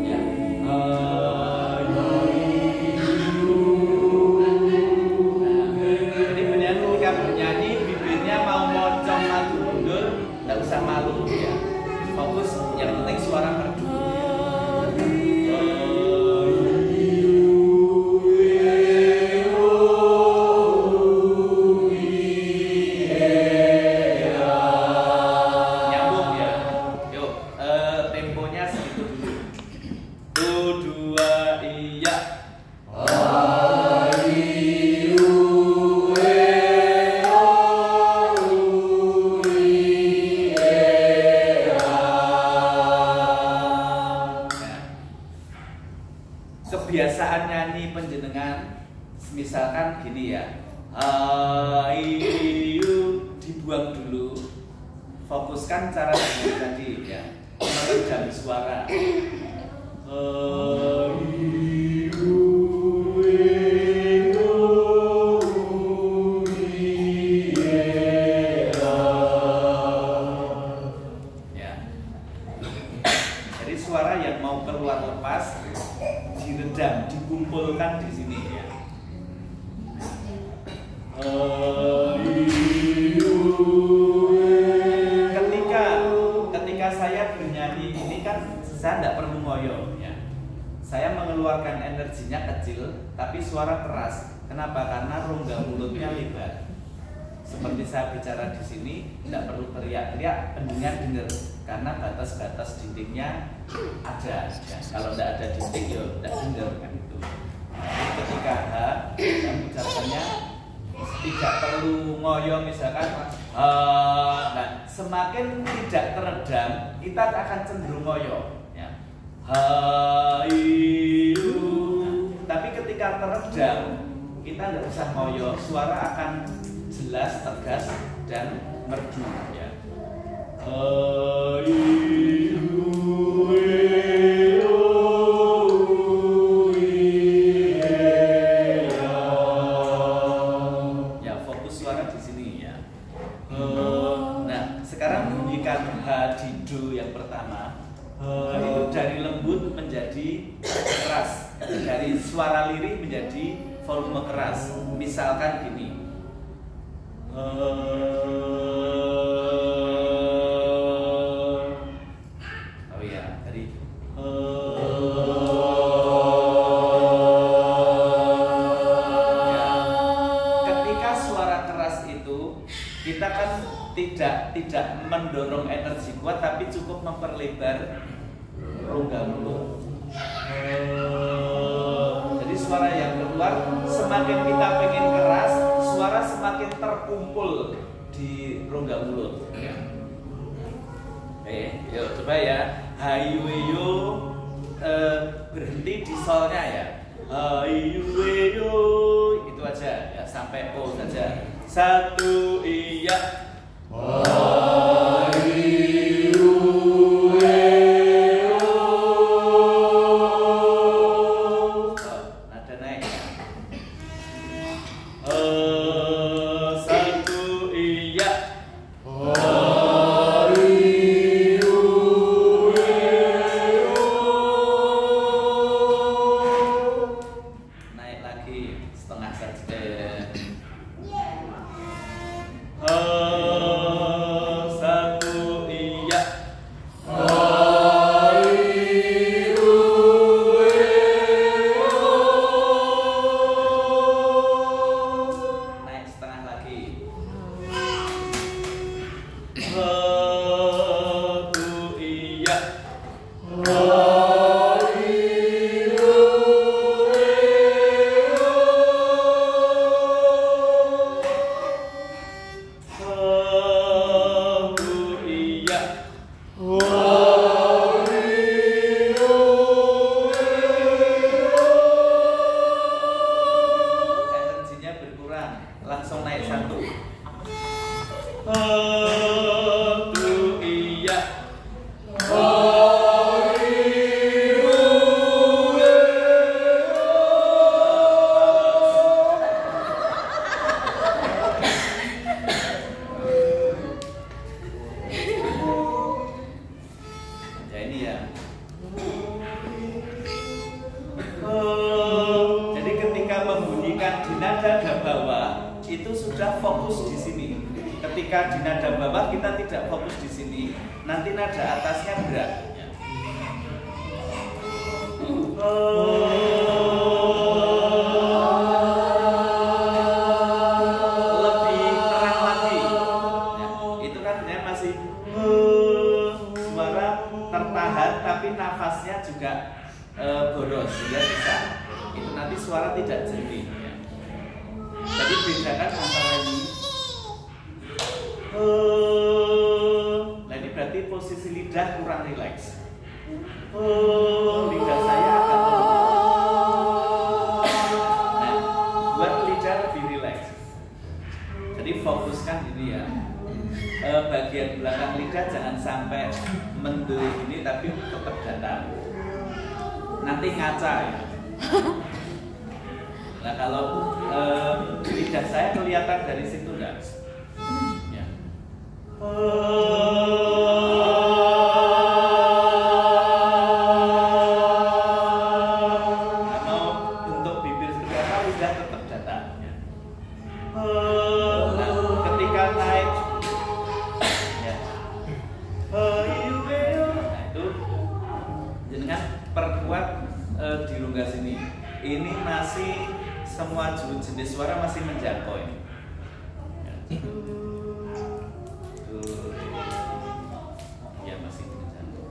ya. Jadi ketika bernyanyi bibirnya mau moncong maju mundur, tidak usah malu ya. Fokus yang penting suara merdu. Kebiasaan nyanyi penjenengan misalkan gini ya, ayu dibuang dulu, fokuskan cara nyanyi tadi ya, meredam suara. Ya. Jadi suara yang mau keluar lepas diredam, dikumpulkan di sini ya. Ketika saya bernyanyi ini kan saya tidak perlu ngoyo ya. Saya mengeluarkan energinya kecil tapi suara keras. Kenapa? Karena rongga mulutnya lebar. Seperti saya bicara di sini tidak perlu teriak-teriak, pendengar dengar karena batas-batas dindingnya ada ya. Kalau tidak ada dinding ya tidak dengar kan itu. Jadi ketika yang ucapannya tidak perlu ngoyo misalkan nah, semakin tidak teredam kita akan cenderung ngoyo ya. Tapi ketika teredam kita tidak usah ngoyo, suara akan jelas, tegas dan merdu ya. Ya, fokus suara di sini ya. Nah, sekarang bunyikan H di do yang pertama. Itu dari lembut menjadi keras, dari suara lirih menjadi volume keras. Misalkan gini. Oh ya, dari ya. Ketika suara keras itu kita kan tidak mendorong energi kuat, tapi cukup memperlebar rongga mulut. Jadi suara yang keluar semakin kita pengen keras, suara semakin terkumpul di rongga mulut. Yuk coba ya. Hayuyo, berhenti di solnya ya. Hayuyo, itu aja ya, sampai O saja. 1 iya. Nada naik ya. 1 iya. Naik lagi setengah saja. 1 iya. Naik setengah lagi. 1 iya. Energinya berkurang, langsung naik 1. 1 iya. Ya ini ya. Jadi ketika membunyikan di nada bawah itu sudah fokus di sini. Ketika di nada bawah kita tidak fokus di sini, nanti nada atasnya berat. Lebih terang lagi. Ya, itu kan dia masih suara tertahan tapi nafasnya juga boros sehingga bisa. Itu nanti suara tidak jernih. Ya. Jadi bedakan antara ini. Nah ini berarti posisi lidah kurang rileks. Lidah saya agak lemah. Nah, buat lidah lebih rileks. Jadi fokuskan ini ya. Bagian belakang lidah jangan sampai mendul ini, tapi tetap datar. Nanti ngaca ya. Nah kalau lidah saya kelihatan dari situ enggak? Ya. Mau bentuk bibir seperti apa, lidah tetap datar. Ya. Nah, ketika naik, ya. Nah itu jangan perkuat di rongga sini. Ini masih semua jenis suara masih menjangkau ini. Ya. Ya masih menjangkau.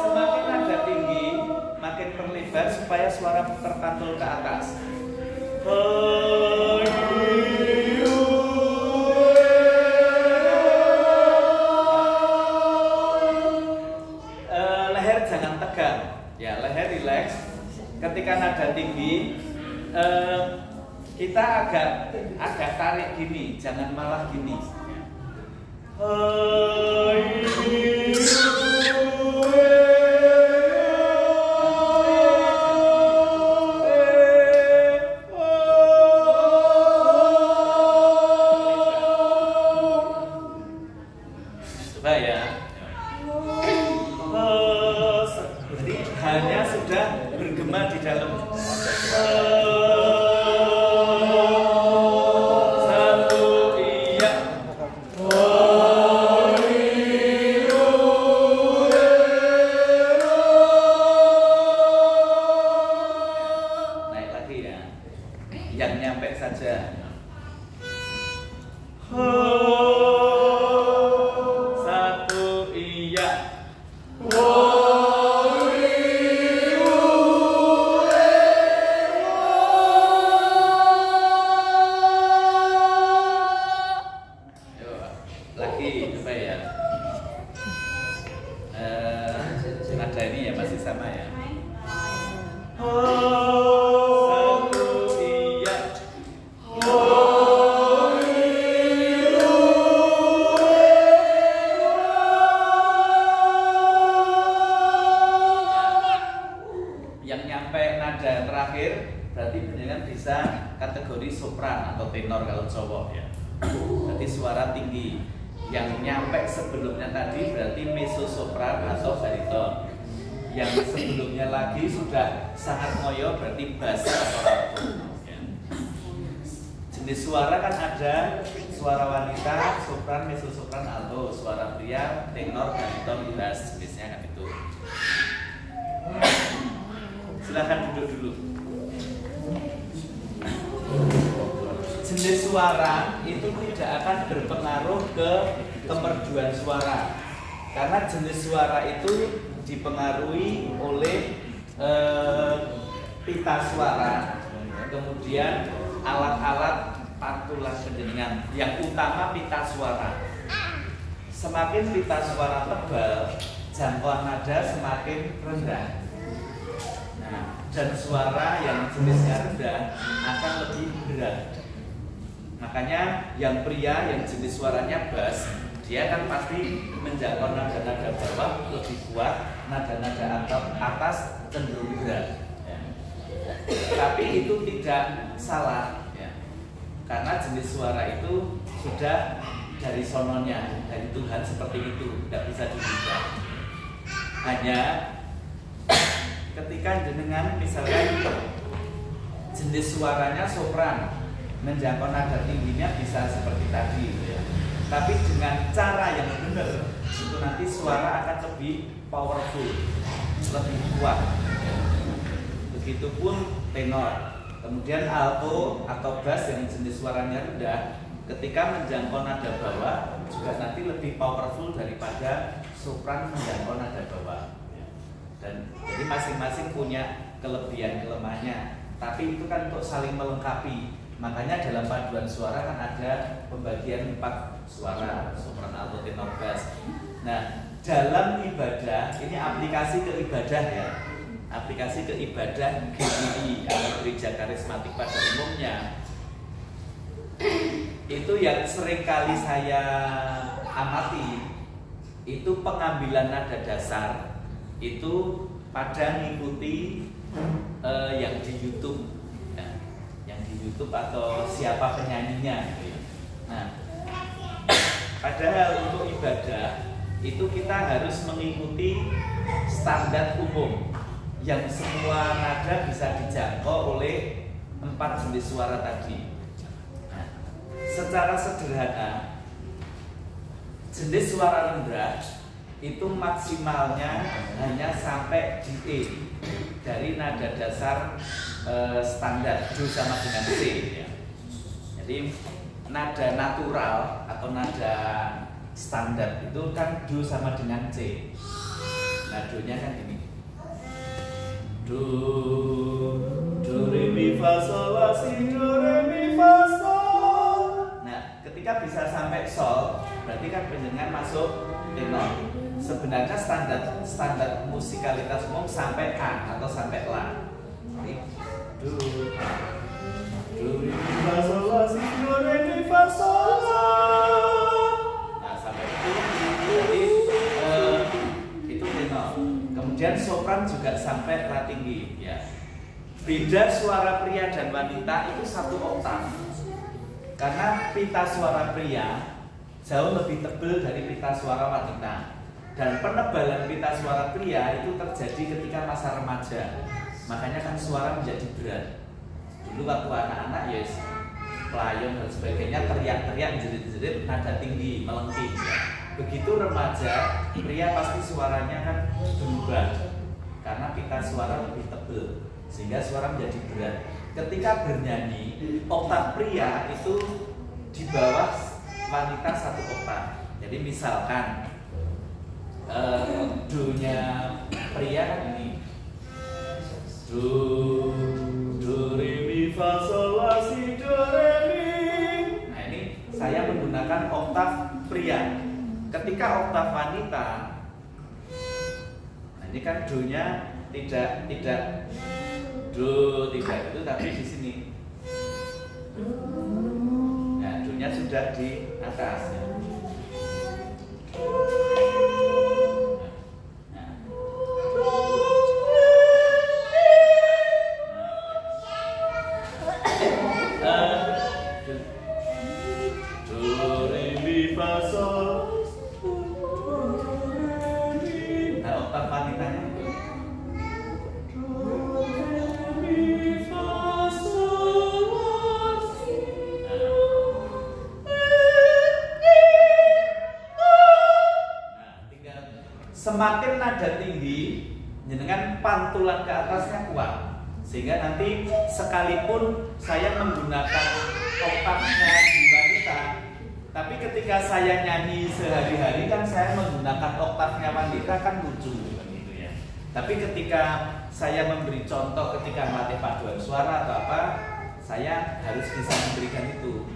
Semakin nada tinggi, makin perlebar supaya suara terpantul ke atas. Leher jangan tegang, ya leher rileks. ketika nada tinggi kita agak tarik gini, jangan malah gini. Coba ya. Jadi hanya sudah bergema di dalam. Yang nyampe saja. Satu iya. Lagi coba ya. Nada ini ya masih sama ya. Yang nyampe nada terakhir berarti dengan bisa kategori sopran atau tenor kalau cowok ya. Berarti suara tinggi. Yang nyampe sebelumnya tadi berarti mezzo sopran atau bariton. Yang sebelumnya lagi sudah sangat ngoyo berarti bass atau alto. Ya. Jenis suara kan ada suara wanita, sopran, mezzo sopran, alto, suara pria, tenor, bariton, bass, jenisnya kan itu. Silahkan duduk dulu. Jenis suara itu tidak akan berpengaruh ke kemerduan suara, karena jenis suara itu dipengaruhi oleh pita suara, kemudian alat-alat pantulan penjenengan. Yang utama pita suara. Semakin pita suara tebal, jangkauan nada semakin rendah. Dan suara yang jenisnya rendah akan lebih berat. Makanya yang pria yang jenis suaranya bass, dia kan pasti menjangkau nada-nada bawah lebih kuat, nada-nada atas cenderung berat. Ya. Tapi itu tidak salah, ya. Karena jenis suara itu sudah dari sononya, dari Tuhan seperti itu, tidak bisa dirubah. Hanya ketika jenengan misalkan jenis suaranya sopran, menjangkau nada tingginya bisa seperti tadi, ya. Tapi dengan cara yang benar itu nanti suara akan lebih powerful, lebih kuat. Begitupun tenor. Kemudian alto atau bass yang jenis suaranya rendah, ketika menjangkau nada bawah juga nanti lebih powerful daripada sopran menjangkau nada bawah. Dan jadi masing-masing punya kelebihan kelemahannya, tapi itu kan untuk saling melengkapi. Makanya dalam paduan suara kan ada pembagian 4 suara, sopran, alto, tenor, bass. Nah, dalam ibadah ini aplikasi ke ibadah ya, aplikasi ke ibadah GKI atau gereja karismatik pada umumnya. Itu yang sering kali saya amati itu pengambilan nada dasar itu pada mengikuti yang di YouTube, nah, yang di YouTube atau siapa penyanyinya. Nah, padahal untuk ibadah itu kita harus mengikuti standar umum yang semua nada bisa dijangkau oleh 4 jenis suara tadi. Nah, secara sederhana jenis suara rendah itu maksimalnya hanya sampai di E dari nada dasar standar Do sama dengan C ya. Jadi nada natural atau nada standar itu kan Do sama dengan C. Nah, Do-nya kan ini. Do, re mi fa sol la si do re mi fa sol. Nah, ketika bisa sampai sol, berarti kan penjenengan masuk tenor. Sebenarnya standar musikalitas umum sampai A atau sampai La. Do re mi fa sol la si do re mi fa sol la. Nah sampai itu jadi itu tenor. Kemudian sopran juga sampai la tinggi ya. Beda suara pria dan wanita itu 1 oktav. Karena pita suara pria jauh lebih tebal dari pita suara wanita. Dan penebalan pita suara pria itu terjadi ketika masa remaja. Makanya kan suara menjadi berat. Dulu waktu anak-anak ya pelayon dan sebagainya teriak-teriak jerit-jerit nada tinggi melengking ya. Begitu remaja pria pasti suaranya kan berubah karena pita suara lebih tebal sehingga suara menjadi berat. Ketika bernyanyi oktav pria itu di bawah wanita 1 oktav. Jadi misalkan do-nya pria kan ini do re mi fa sol la si do re mi. Nah ini saya menggunakan oktav pria. Ketika oktav wanita, nah ini kan do-nya tidak do tidak itu tapi di sini. Nah do-nya sudah di atas ya. Semakin nada tinggi, jenengan pantulan ke atasnya kuat, sehingga nanti sekalipun saya menggunakan oktavnya di wanita, tapi ketika saya nyanyi sehari-hari kan saya menggunakan oktavnya wanita kan lucu gitu ya. Tapi ketika saya memberi contoh ketika melatih paduan suara atau apa, saya harus bisa memberikan itu.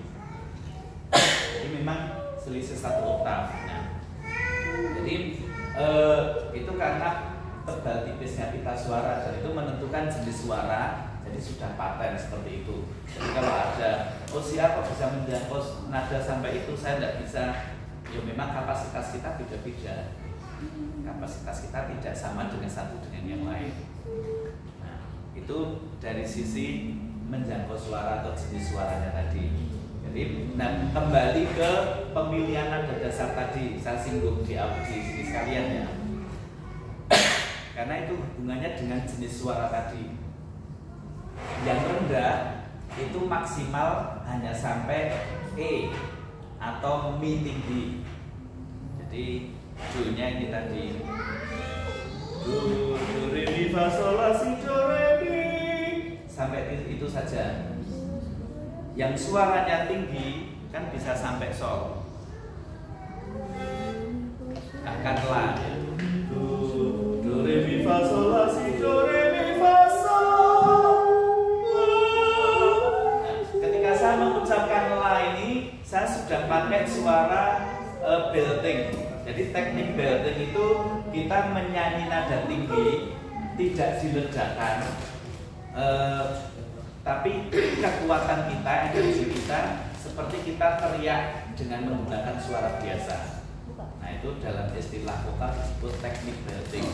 Jadi memang selisih 1 oktav. Nah, jadi itu karena tebal tipisnya pita suara dan itu menentukan jenis suara, jadi sudah paten seperti itu. Jadi kalau ada siapa bisa menjangkau nada sampai itu, saya tidak bisa. Ya memang kapasitas kita beda-beda, kapasitas kita tidak sama dengan satu dengan yang lain. Nah itu dari sisi menjangkau suara atau jenis suaranya tadi. Jadi, nah, kembali ke pemilihan nada dasar tadi, saya singgung di sini sekalian ya. Karena itu hubungannya dengan jenis suara tadi. Yang rendah itu maksimal hanya sampai E atau Mi tinggi. Jadi do-nya ini tadi do re mi fa sol la si do re mi, sampai itu saja. Yang suaranya tinggi kan bisa sampai sol, akan la do re mi fa sol la si do re mi fa sol la. Nah, ketika saya mengucapkan la ini, saya sudah pakai suara belting. Jadi teknik belting itu kita menyanyi nada tinggi, tidak diledakkan. Tapi kekuatan kita, energi kita seperti kita teriak dengan menggunakan suara biasa. Nah itu dalam istilah vokal disebut teknik belting.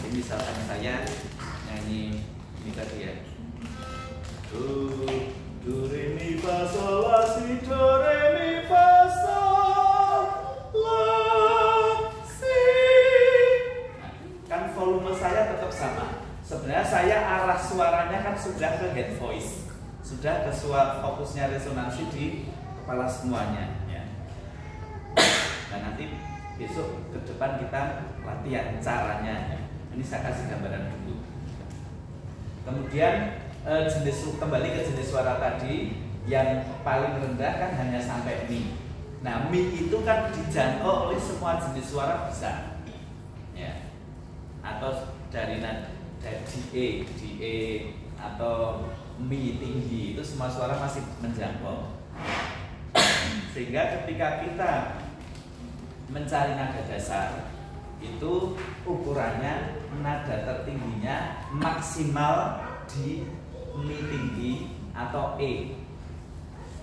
Jadi misalkan saya nyanyi ini tadi ya, do re mi fa sol la si do re mi fa sol la si. Nah, kan volume saya tetap sama. Sebenarnya saya arah suaranya kan sudah ke head voice, sudah ke suara, fokusnya resonansi di kepala semuanya ya. Dan nanti besok ke depan kita latihan caranya ya. Ini saya kasih gambaran dulu. Kemudian kembali ke jenis suara tadi, yang paling rendah kan hanya sampai Mi. Nah Mi itu kan dijangkau oleh semua jenis suara bisa ya. Atau dari di E atau Mi tinggi, itu semua suara masih menjangkau. Sehingga ketika kita mencari nada dasar, itu ukurannya nada tertingginya maksimal di mi tinggi atau E.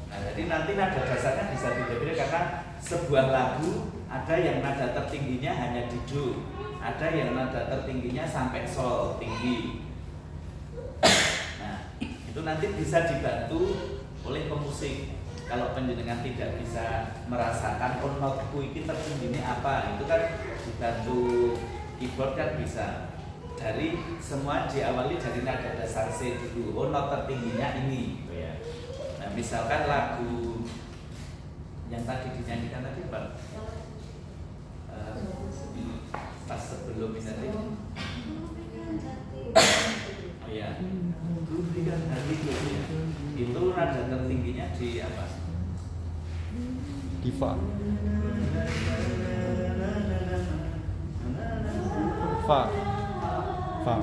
Nah, jadi nanti nada dasarnya bisa beda-beda karena sebuah lagu ada yang nada tertingginya hanya di Do, ada yang nada tertingginya sampai Sol tinggi. Nah, itu nanti bisa dibantu oleh pemusik. Kalau penjenengan tidak bisa merasakan notku ini tertingginya apa, itu kan dibantu keyboard kan bisa. Dari semua diawali dari nada dasar C dulu. Not tertingginya ini, gitu ya. Nah, misalkan lagu yang tadi dinyanyikan tadi Pak, pas sebelum ini tadi, oh ya, ku berikan hatiku ya. Itu nada tertingginya di apa? Di Fa. Fa. Fa.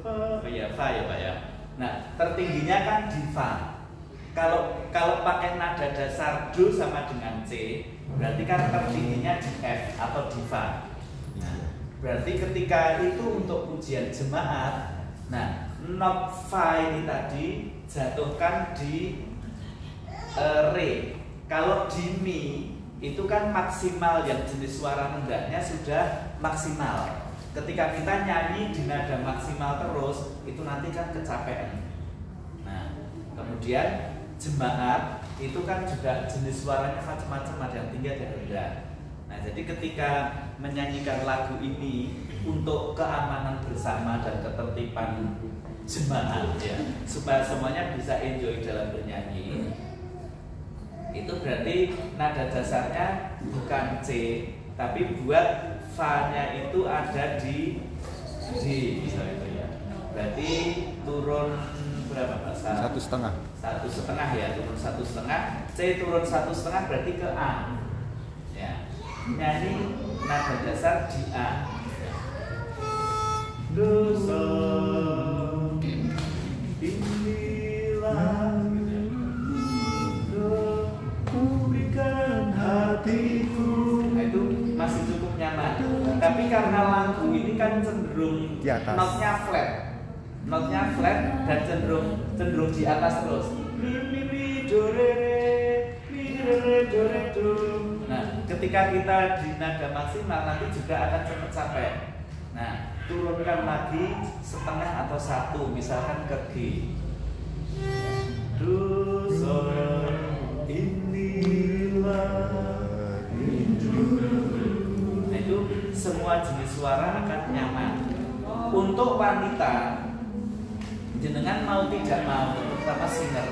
Oh ya, Fa ya Pak ya. Nah, tertingginya kan di Fa. Kalau pakai nada dasar Do sama dengan C, berarti kan tertingginya di F atau di Fa. Nah, berarti ketika itu untuk ujian jemaat, nah not Fa ini tadi jatuhkan di Re. Kalau di Mi itu kan maksimal, yang jenis suara rendahnya sudah maksimal. Ketika kita nyanyi di nada maksimal terus, itu nanti kan kecapean. Nah, kemudian jemaat itu kan juga jenis suaranya macam-macam, ada yang tinggi ada yang rendah. Nah, jadi ketika menyanyikan lagu ini untuk keamanan bersama dan ketertiban jemaat ya, supaya semuanya bisa enjoy dalam bernyanyi, itu berarti nada dasarnya bukan C, tapi buat Fa-nya itu ada di D, misalnya itu ya. Berarti turun berapa Pak? 1,5. 1,5 ya, turun 1,5. C turun 1,5 berarti ke A. Ya. Nyanyi nada dasar di A. Do sol inilah do ku berikan hatiku. Nah, itu masih cukup nyaman. Tapi karena lagu ini kan cenderung di atas, notnya flat dan cenderung di atas terus. Mi mi mi do re re do re do. Nah, ketika kita di nada maksimal nanti juga akan cepat sampai. Nah, turunkan lagi setengah atau 1, misalkan ke G. Do sol inilah hidup. Nah, itu semua jenis suara akan nyaman. Untuk wanita, jenengan mau tidak mau, terutama singer,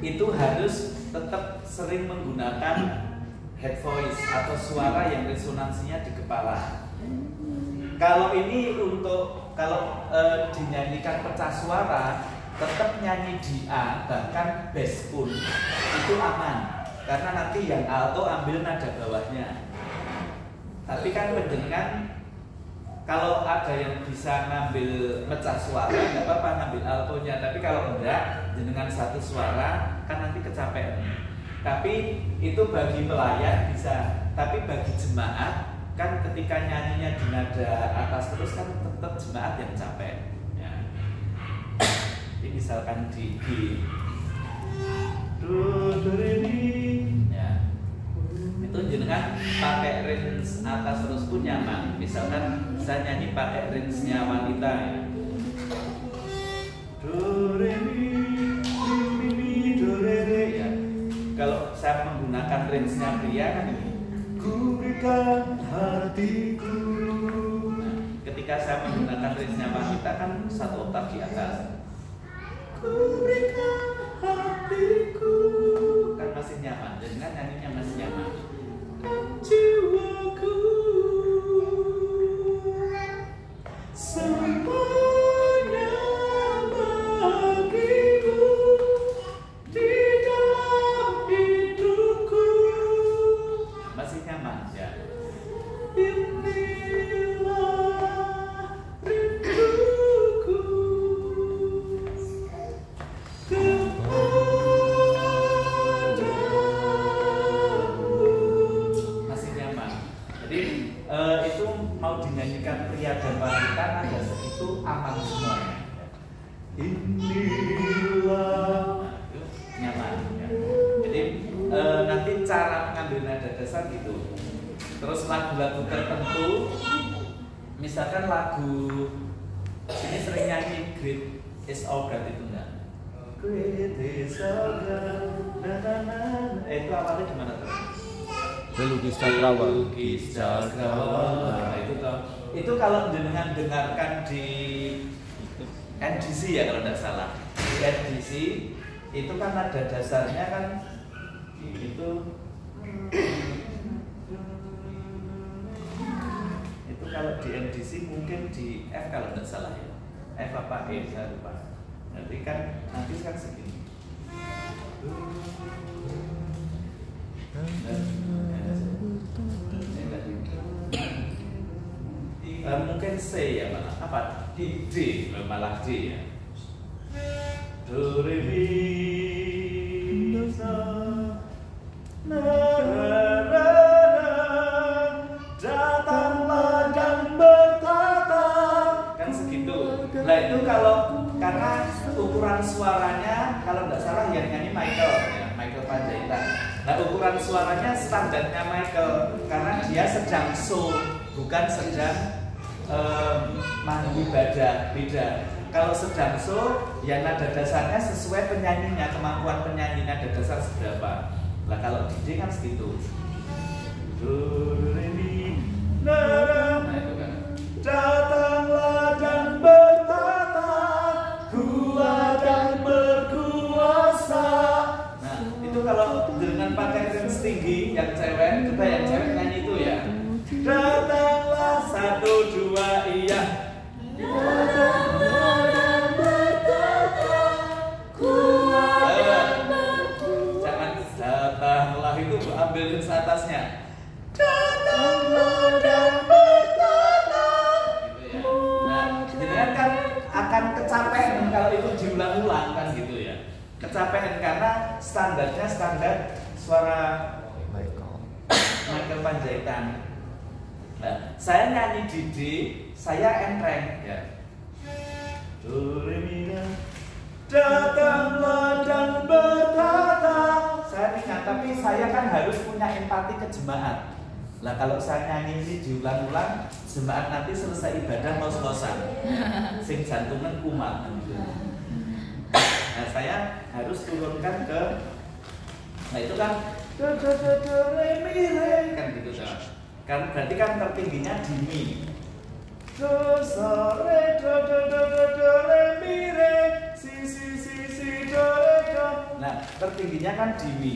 itu harus tetap sering menggunakan head voice atau suara yang resonansinya di kepala. Kalau ini untuk dinyanyikan pecah suara, tetap nyanyi di A, bahkan bass pun itu aman, karena nanti yang alto ambil nada bawahnya. Tapi kan pendengar, kalau ada yang bisa ngambil pecah suara, nggak apa-apa ngambil altonya. Tapi kalau enggak, dengan satu suara kan nanti kecapean. Tapi itu bagi pelayan bisa. Tapi bagi jemaat kan ketika nyanyinya di nada atas terus kan tetap jemaat yang capek. Ya. Jadi misalkan di G, do re mi, ya. Itu jenengan pakai range atas terus pun nyaman. Misalkan saya nyanyi pakai range-nya wanita ya. Do re mi do re re ya. Kalau saya menggunakan range-nya pria kan ini. Ku berikan hatiku. Nah, ketika saya menggunakan range-nya wanita kan 1 oktav di atas. Ku berikan hatiku. Kan masih nyaman. Jadi kan nyanyinya masih nyaman. Jiwaku semuanya bagimu di dalam hidupku. Masih nyaman ya. Inilah rinduku. Kepada cara mengambil nada dasar gitu. Terus lagu-lagu tertentu, misalkan lagu ini sering nyanyi Great is Our God itu enggak? Great is our God, itu awalnya gimana tuh? Pelukis Cakrawala. Pelukis Cakrawala. Itu kalau dengan dengarkan di NDC ya kalau tidak salah. Di NDC itu kan nada dasarnya kan itu kalau di NDC mungkin di F kalau tidak salah ya. F apa E saya lupa. Nanti kan segini. Mungkin C ya malah apa? D malah D ya. Do re mi fa la la la datanglah dan bertata kan segitu. Nah itu kalau karena ukuran suaranya kalau tidak salah yang nyanyi Michael Panjaitan. Nah ukuran suaranya standarnya Michael karena dia sedang show bukan sedang mandi ibadah, beda. Kalau sedang show ya nada dasarnya sesuai penyanyinya, kemampuan penyanyi nada dasar seberapa. Nah kalau DJ kan segitu. Nah itu kan. Datanglah dan bertata, kuat dan berkuasa. Nah itu kalau dengan pakai range tinggi yang cewek, coba yang cewek nyanyi itu ya. Datanglah 1, 2 iya. Datanglah dan bertata, kuat dan berkuasa. Jangan datanglah itu ambil di atasnya. Datanglah dan bertata. Gitu ya. Nah, jadi kan akan kecapean kalau itu diulang-ulang kan gitu ya. Kecapean karena standarnya standar suara Michael Panjaitan. Nah, saya nyanyi di D, saya enteng ya. Do re mi la. Datanglah dan bertata. Saya ingat, tapi saya kan harus punya empati ke jemaat. Lah kalau saya nyanyi ini diulang-ulang, jemaat nanti selesai ibadah ngos-ngosan. Sing jantungan kumat gitu. Nah, saya harus turunkan ke nah itu kan do re mi re kan gitu kan berarti kan tertingginya di mi. Do so re do re mi re si do re do. Nah, tertingginya kan di mi.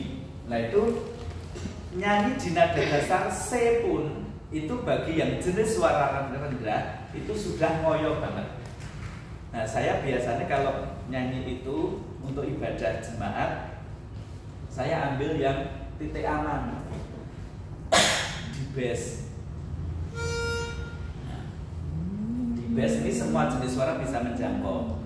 Nah, itu nyanyi di nada dasar C pun itu bagi yang jenis suara rendah itu sudah ngoyo banget. Nah, saya biasanya kalau nyanyi itu untuk ibadah jemaat saya ambil yang titik aman di bass. Nah, di bass ini semua jenis suara bisa menjangkau.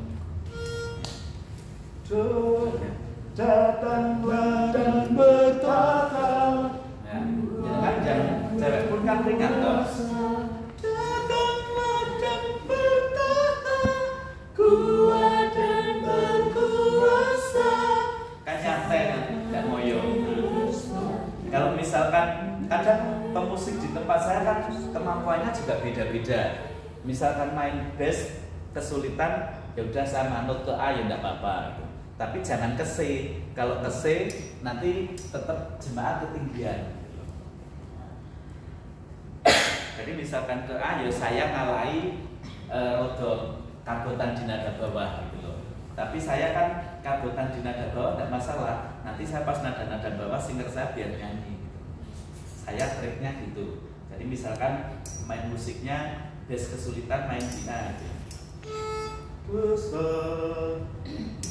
Datanglah dan bertata. Ya, kan jangan cewek pun kan ringan toh. Datanglah dan bertata, kuat dan berkuasa. Kan nyantai kan, nggak ngoyo. Kalau misalkan kadang pemusik di tempat saya kan kemampuannya juga beda-beda. Misalkan main bass kesulitan, ya udah saya manut ke A ya enggak apa-apa. Tapi jangan ke C. Kalau ke C nanti tetap jemaat ketinggian. Jadi misalkan ke A ya saya ngalahi rodo kabotan di nada bawah gitu loh. Tapi saya kan kabotan di nada bawah tidak masalah. Nanti saya pas nada-nada bawah singer saya biar nyanyi. Saya triknya gitu. Jadi misalkan main musiknya bass kesulitan main di A gitu.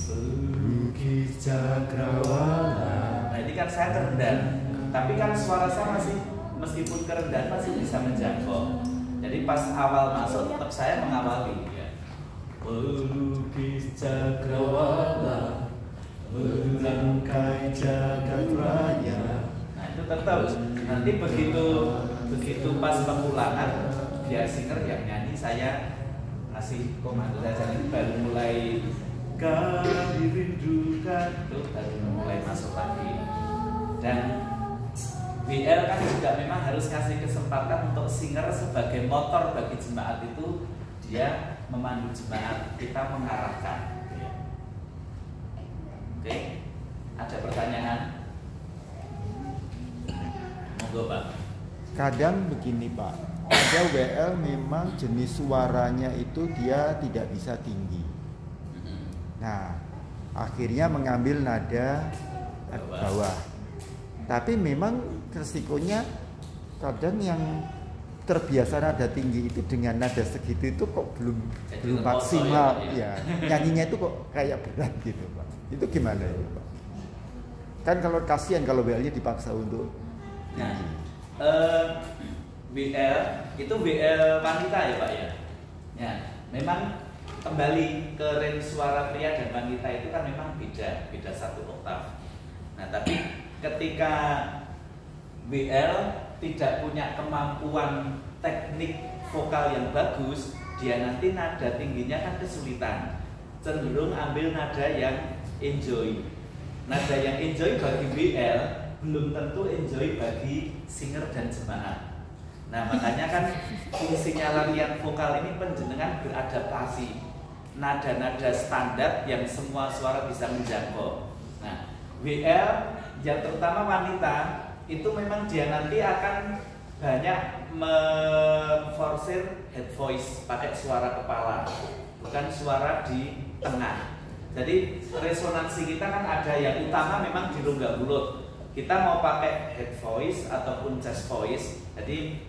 Pelukis Cakrawala. Nah ini kan saya kerendahan, tapi kan suara saya masih meskipun kerendahan masih bisa menjangkau. Jadi pas awal masuk tetap saya mengawali ya. Pelukis Cakrawala, merangkai jagat raya. Nah itu tetap nanti begitu pas pemulangan biar singer yang nyanyi saya kasih komando saya baru mulai dirindukan tuh baru mulai masuk lagi dan BL kan juga memang harus kasih kesempatan untuk singer sebagai motor bagi jemaat itu, dia memandu jemaat, kita mengarahkan. Oke, ada pertanyaan? Monggo Pak. Kadang begini Pak, ada WL memang jenis suaranya itu dia tidak bisa tinggi. Nah, akhirnya mengambil nada bawah. Tapi memang resikonya kadang yang terbiasa nada tinggi itu dengan nada segitu itu kok belum maksimal ya. Nyanyinya itu kok kayak berat gitu Pak. Itu gimana ya Pak? Kan kalau kasihan kalau WL-nya dipaksa untuk tinggi. WL itu WL wanita ya Pak ya. Ya, memang kembali ke range suara pria dan wanita itu kan memang beda 1 oktav. Nah, tapi ketika WL tidak punya kemampuan teknik vokal yang bagus, dia nanti nada tingginya kan kesulitan. Cenderung ambil nada yang enjoy. Nada yang enjoy bagi WL belum tentu enjoy bagi singer dan jemaat. Nah, makanya kan fungsinya latihan vokal ini penjenengan beradaptasi. Nada-nada standar yang semua suara bisa menjangkau. Nah, WL yang terutama wanita itu memang dia nanti akan banyak memforsir head voice pakai suara kepala, bukan suara di tengah. Jadi resonansi kita kan ada yang utama memang di rongga mulut. Kita mau pakai head voice ataupun chest voice, jadi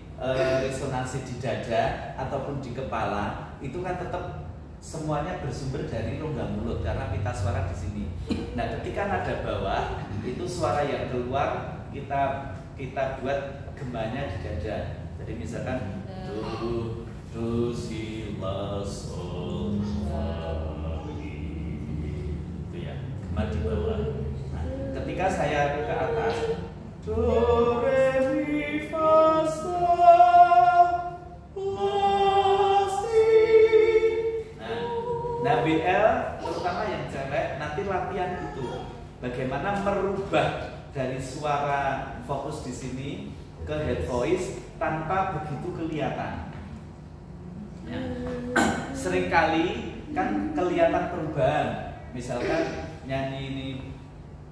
resonansi di dada ataupun di kepala itu kan tetap semuanya bersumber dari rongga mulut karena pita suara di sini. Nah, ketika nada bawah itu suara yang keluar kita buat gembanya di dada. Jadi misalkan do si la sol fa itu ya, gema di bawah. Nah, ketika saya ke atas do re mi fa sol la si. Nah, BL terutama yang cewek nanti latihan itu bagaimana merubah dari suara fokus di sini ke head voice tanpa begitu kelihatan. Ya. Seringkali kan kelihatan perubahan. Misalkan nyanyi ini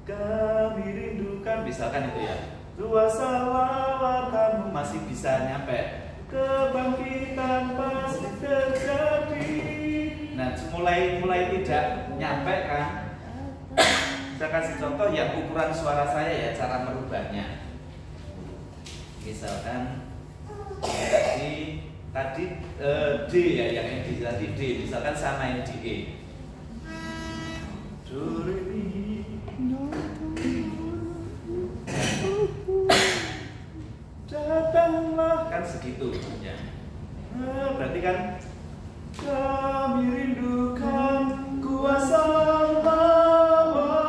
kami rindukan, misalkan itu ya. Dua salawatanmu masih bisa nyampe. Kebangkitan pasti terjadi. Nah, mulai tidak nyampe kan. Saya kasih contoh yang ukuran suara saya ya, cara merubahnya. Misalkan tadi D ya, yang D tadi D, misalkan saya main di E. Do re mi datanglah, kan segitu ya. Nah, berarti kan kami rindukan kuasa lawanmu,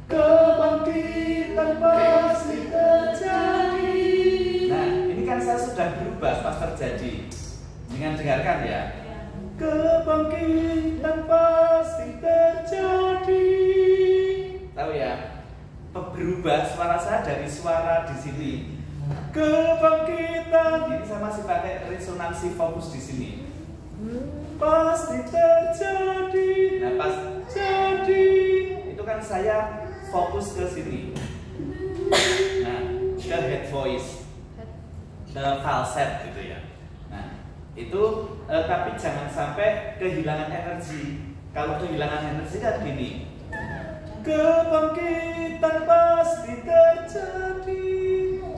kebangkitan pasti terjadi. Nah, ini kan saya sudah berubah pas terjadi. Dengan dengarkan ya. Kebangkitan pasti terjadi. Tahu ya? Berubah suara saya dari suara di sini. Kebangkitan, ini saya masih pakai resonansi fokus di sini. Pasti terjadi. Nah, pas jadi itu kan saya fokus ke sini. Nah, ke head voice, ke falset gitu ya. Nah, itu tapi jangan sampai kehilangan energi. Kalau kehilangan energi kan gini. Kebangkitan pasti terjadi.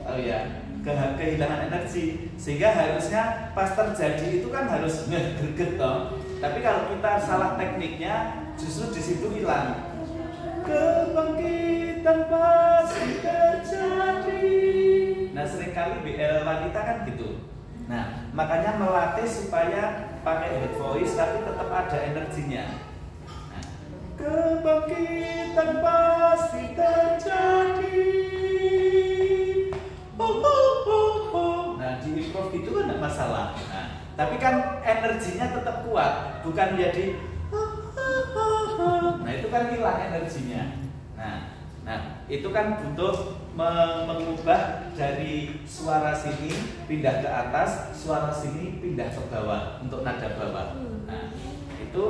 Oh ya, kehilangan energi, sehingga harusnya pas terjadi itu kan harus ngegerget toh. Tapi kalau kita salah tekniknya, justru di situ hilang. Kebangkitan pasti terjadi. Nah, seringkali BL wanita kan gitu. Nah, makanya melatih supaya pakai head voice tapi tetap ada energinya. Nah, kebangkitan pasti terjadi. Nah, di improv itu kan tidak masalah. Nah, tapi kan energinya tetap kuat, bukan jadi. Nah, itu kan hilang energinya. Nah, itu kan butuh mengubah dari suara sini pindah ke atas, suara sini pindah ke bawah untuk nada bawah. Nah, itu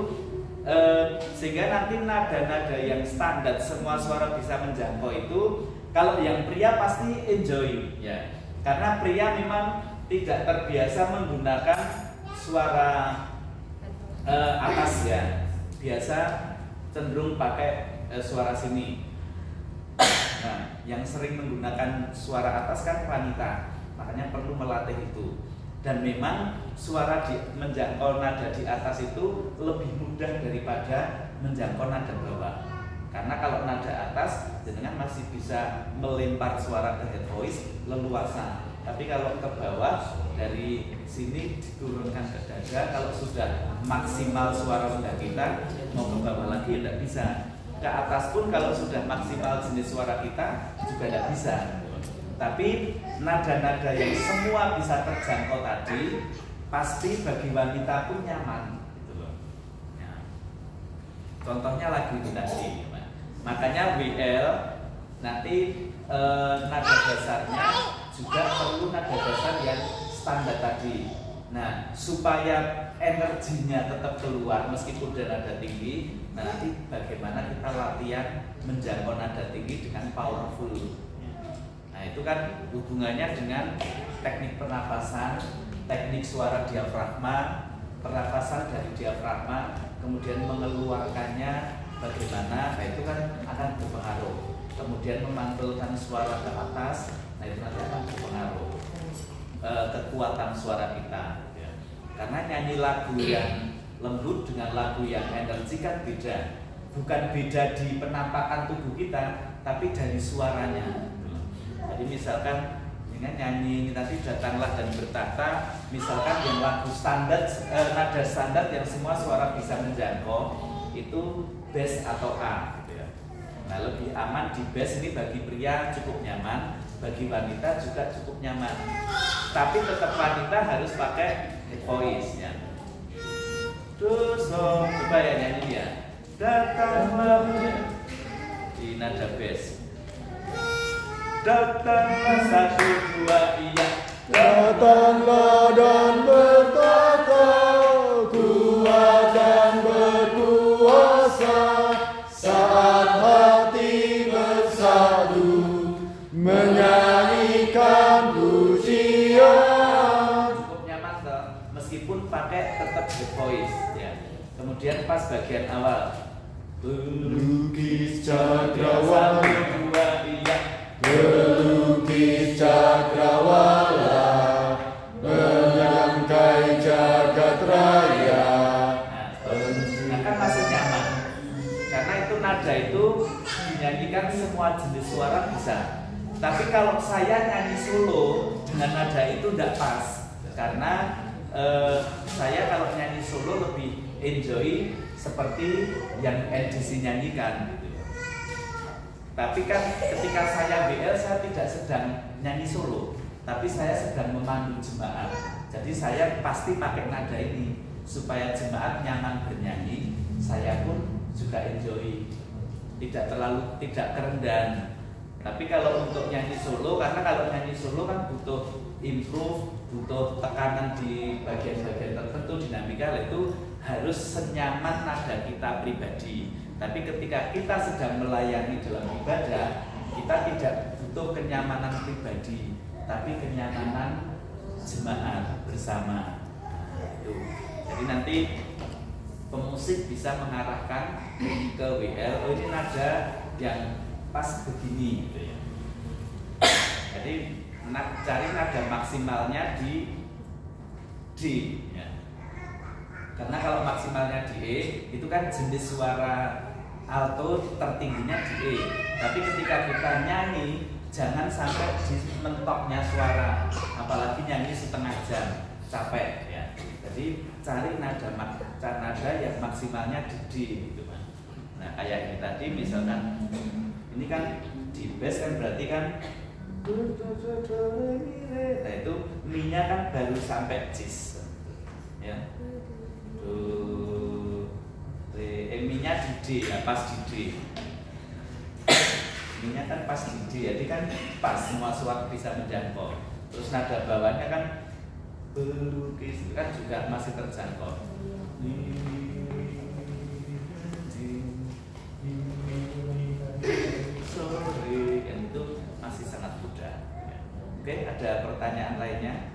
sehingga nanti nada-nada yang standar semua suara bisa menjangkau itu, kalau yang pria pasti enjoy ya, karena pria memang tidak terbiasa menggunakan suara atas ya, biasa cenderung pakai suara sini. Nah, yang sering menggunakan suara atas kan wanita, makanya perlu melatih itu. Dan memang suara menjangkau nada di atas itu lebih mudah daripada menjangkau nada bawah. Karena kalau nada atas, jenengan masih bisa melempar suara ke head voice leluasa. Tapi kalau ke bawah, dari sini diturunkan ke dada, kalau sudah maksimal suara sudah kita, mau ke bawah lagi tidak bisa. Ke atas pun kalau sudah maksimal jenis suara kita juga tidak bisa. Tapi nada-nada yang semua bisa terjangkau tadi pasti bagi wanita pun nyaman gitu loh. Ya. Contohnya lagu itu tadi. Makanya WL nanti nada dasarnya juga perlu nada dasar yang standar tadi. Nah, supaya energinya tetap keluar meskipun udah nada tinggi, nanti bagaimana kita latihan menjangkau nada tinggi dengan powerful. Nah, itu kan hubungannya dengan teknik pernapasan, teknik suara diafragma, pernapasan dari diafragma, kemudian mengeluarkannya bagaimana, nah itu kan akan berpengaruh. Kemudian memantulkan suara ke atas, nah itu nanti akan berpengaruh kekuatan suara kita. Karena nyanyi lagu yang lembut dengan lagu yang energi kan beda. Bukan beda di penampakan tubuh kita, tapi dari suaranya. Jadi misalkan dengan nyanyi nanti datanglah dan bertata, misalkan yang lagu standar, nada standar yang semua suara bisa menjangkau itu bass atau A gitu ya. Nah, lebih aman di bass ini bagi pria cukup nyaman, bagi wanita juga cukup nyaman. Tapi tetap wanita harus pakai head voice ya. Terus coba ya nyanyi ya. Datanglah di nada bass. Datanglah 1, 2, iya. Datanglah dan bertata, kuat dan berkuasa, saat hati bersatu menyanyikan pujian. Cukup nyaman toh, meskipun pakai tetap the voice ya. Kemudian pas bagian awal, lukis cakrawala, 1, 2, iya. Melukis cakrawala, menyangkai jagat raya. Nah, kan masih nyaman. Karena itu nada itu dinyanyikan semua jenis suara bisa. Tapi kalau saya nyanyi solo dengan nada itu tidak pas. Karena saya kalau nyanyi solo lebih enjoy seperti yang NDC nyanyikan. Tapi kan ketika saya WL saya tidak sedang nyanyi solo, tapi saya sedang memandu jemaat. Jadi saya pasti pakai nada ini supaya jemaat nyaman bernyanyi, saya pun juga enjoy, tidak kerendahan. Tapi kalau untuk nyanyi solo, karena kalau nyanyi solo kan butuh improve, butuh tekanan di bagian-bagian tertentu, dinamika itu harus senyaman nada kita pribadi. Tapi ketika kita sedang melayani dalam ibadah, kita tidak butuh kenyamanan pribadi, tapi kenyamanan jemaat bersama. Itu. Jadi nanti pemusik bisa mengarahkan ke WL, oh ini nada yang pas begini, gitu ya. Jadi cari nada maksimalnya di D. Ya. Karena kalau maksimalnya di E, itu kan jenis suara alto tertingginya di E. Tapi ketika kita nyanyi, jangan sampai di mentoknya suara, apalagi nyanyi setengah jam, capek ya. Jadi cari nada yang maksimalnya di D gitu kan. Nah kayak ini tadi misalkan, ini kan di bass kan berarti kan, nah itu mi-nya kan baru sampai cis, ya. Mi-nya di D, ya pas di D. ininya kan pas di D, jadi kan pas semua suara bisa menjangkau. Terus nada bawahnya kan pelukis kan juga masih terjangkau. Sorry, yang itu masih sangat mudah. Oke, ada pertanyaan lainnya?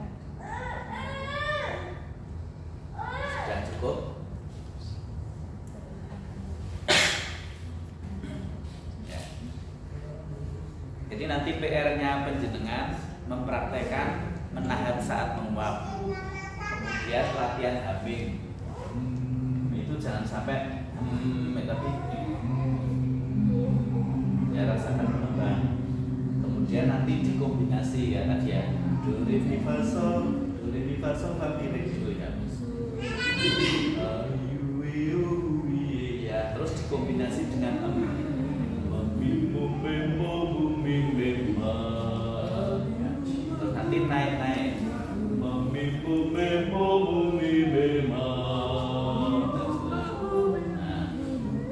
Sudah cukup? Ya. Jadi nanti PR-nya penjenengan mempraktekkan menahan saat menguap. Kemudian latihan humming. Itu jangan sampai tapi ya rasakan mengembang. Kemudian nanti dikombinasi ya tadi ya, do re mi fa sol fa mi re do ya. Ya terus dikombinasi dengan mi mo me mo mi me ma. Terus nanti naik mi mo me mo mi me ma. Nah,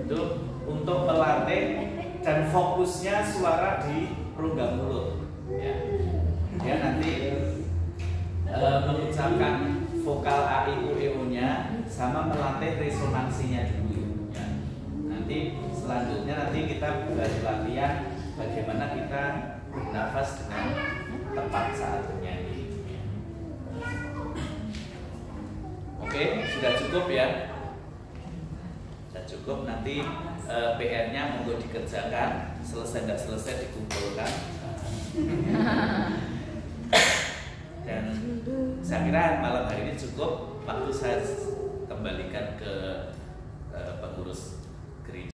itu untuk melatih dan fokusnya suara di rongga mulut ya. Dia nanti mengucapkan vokal a i u e o nya sama melatih resonansinya dulu ya. Nanti selanjutnya kita latihan bagaimana kita bernafas dengan tepat saat bernyanyi ya. Oke, sudah cukup ya. Sudah cukup, nanti PR-nya monggo dikerjakan, selesai tidak selesai dikumpulkan. Dan saya kira malam hari ini cukup, waktu saya kembalikan ke pengurus gereja.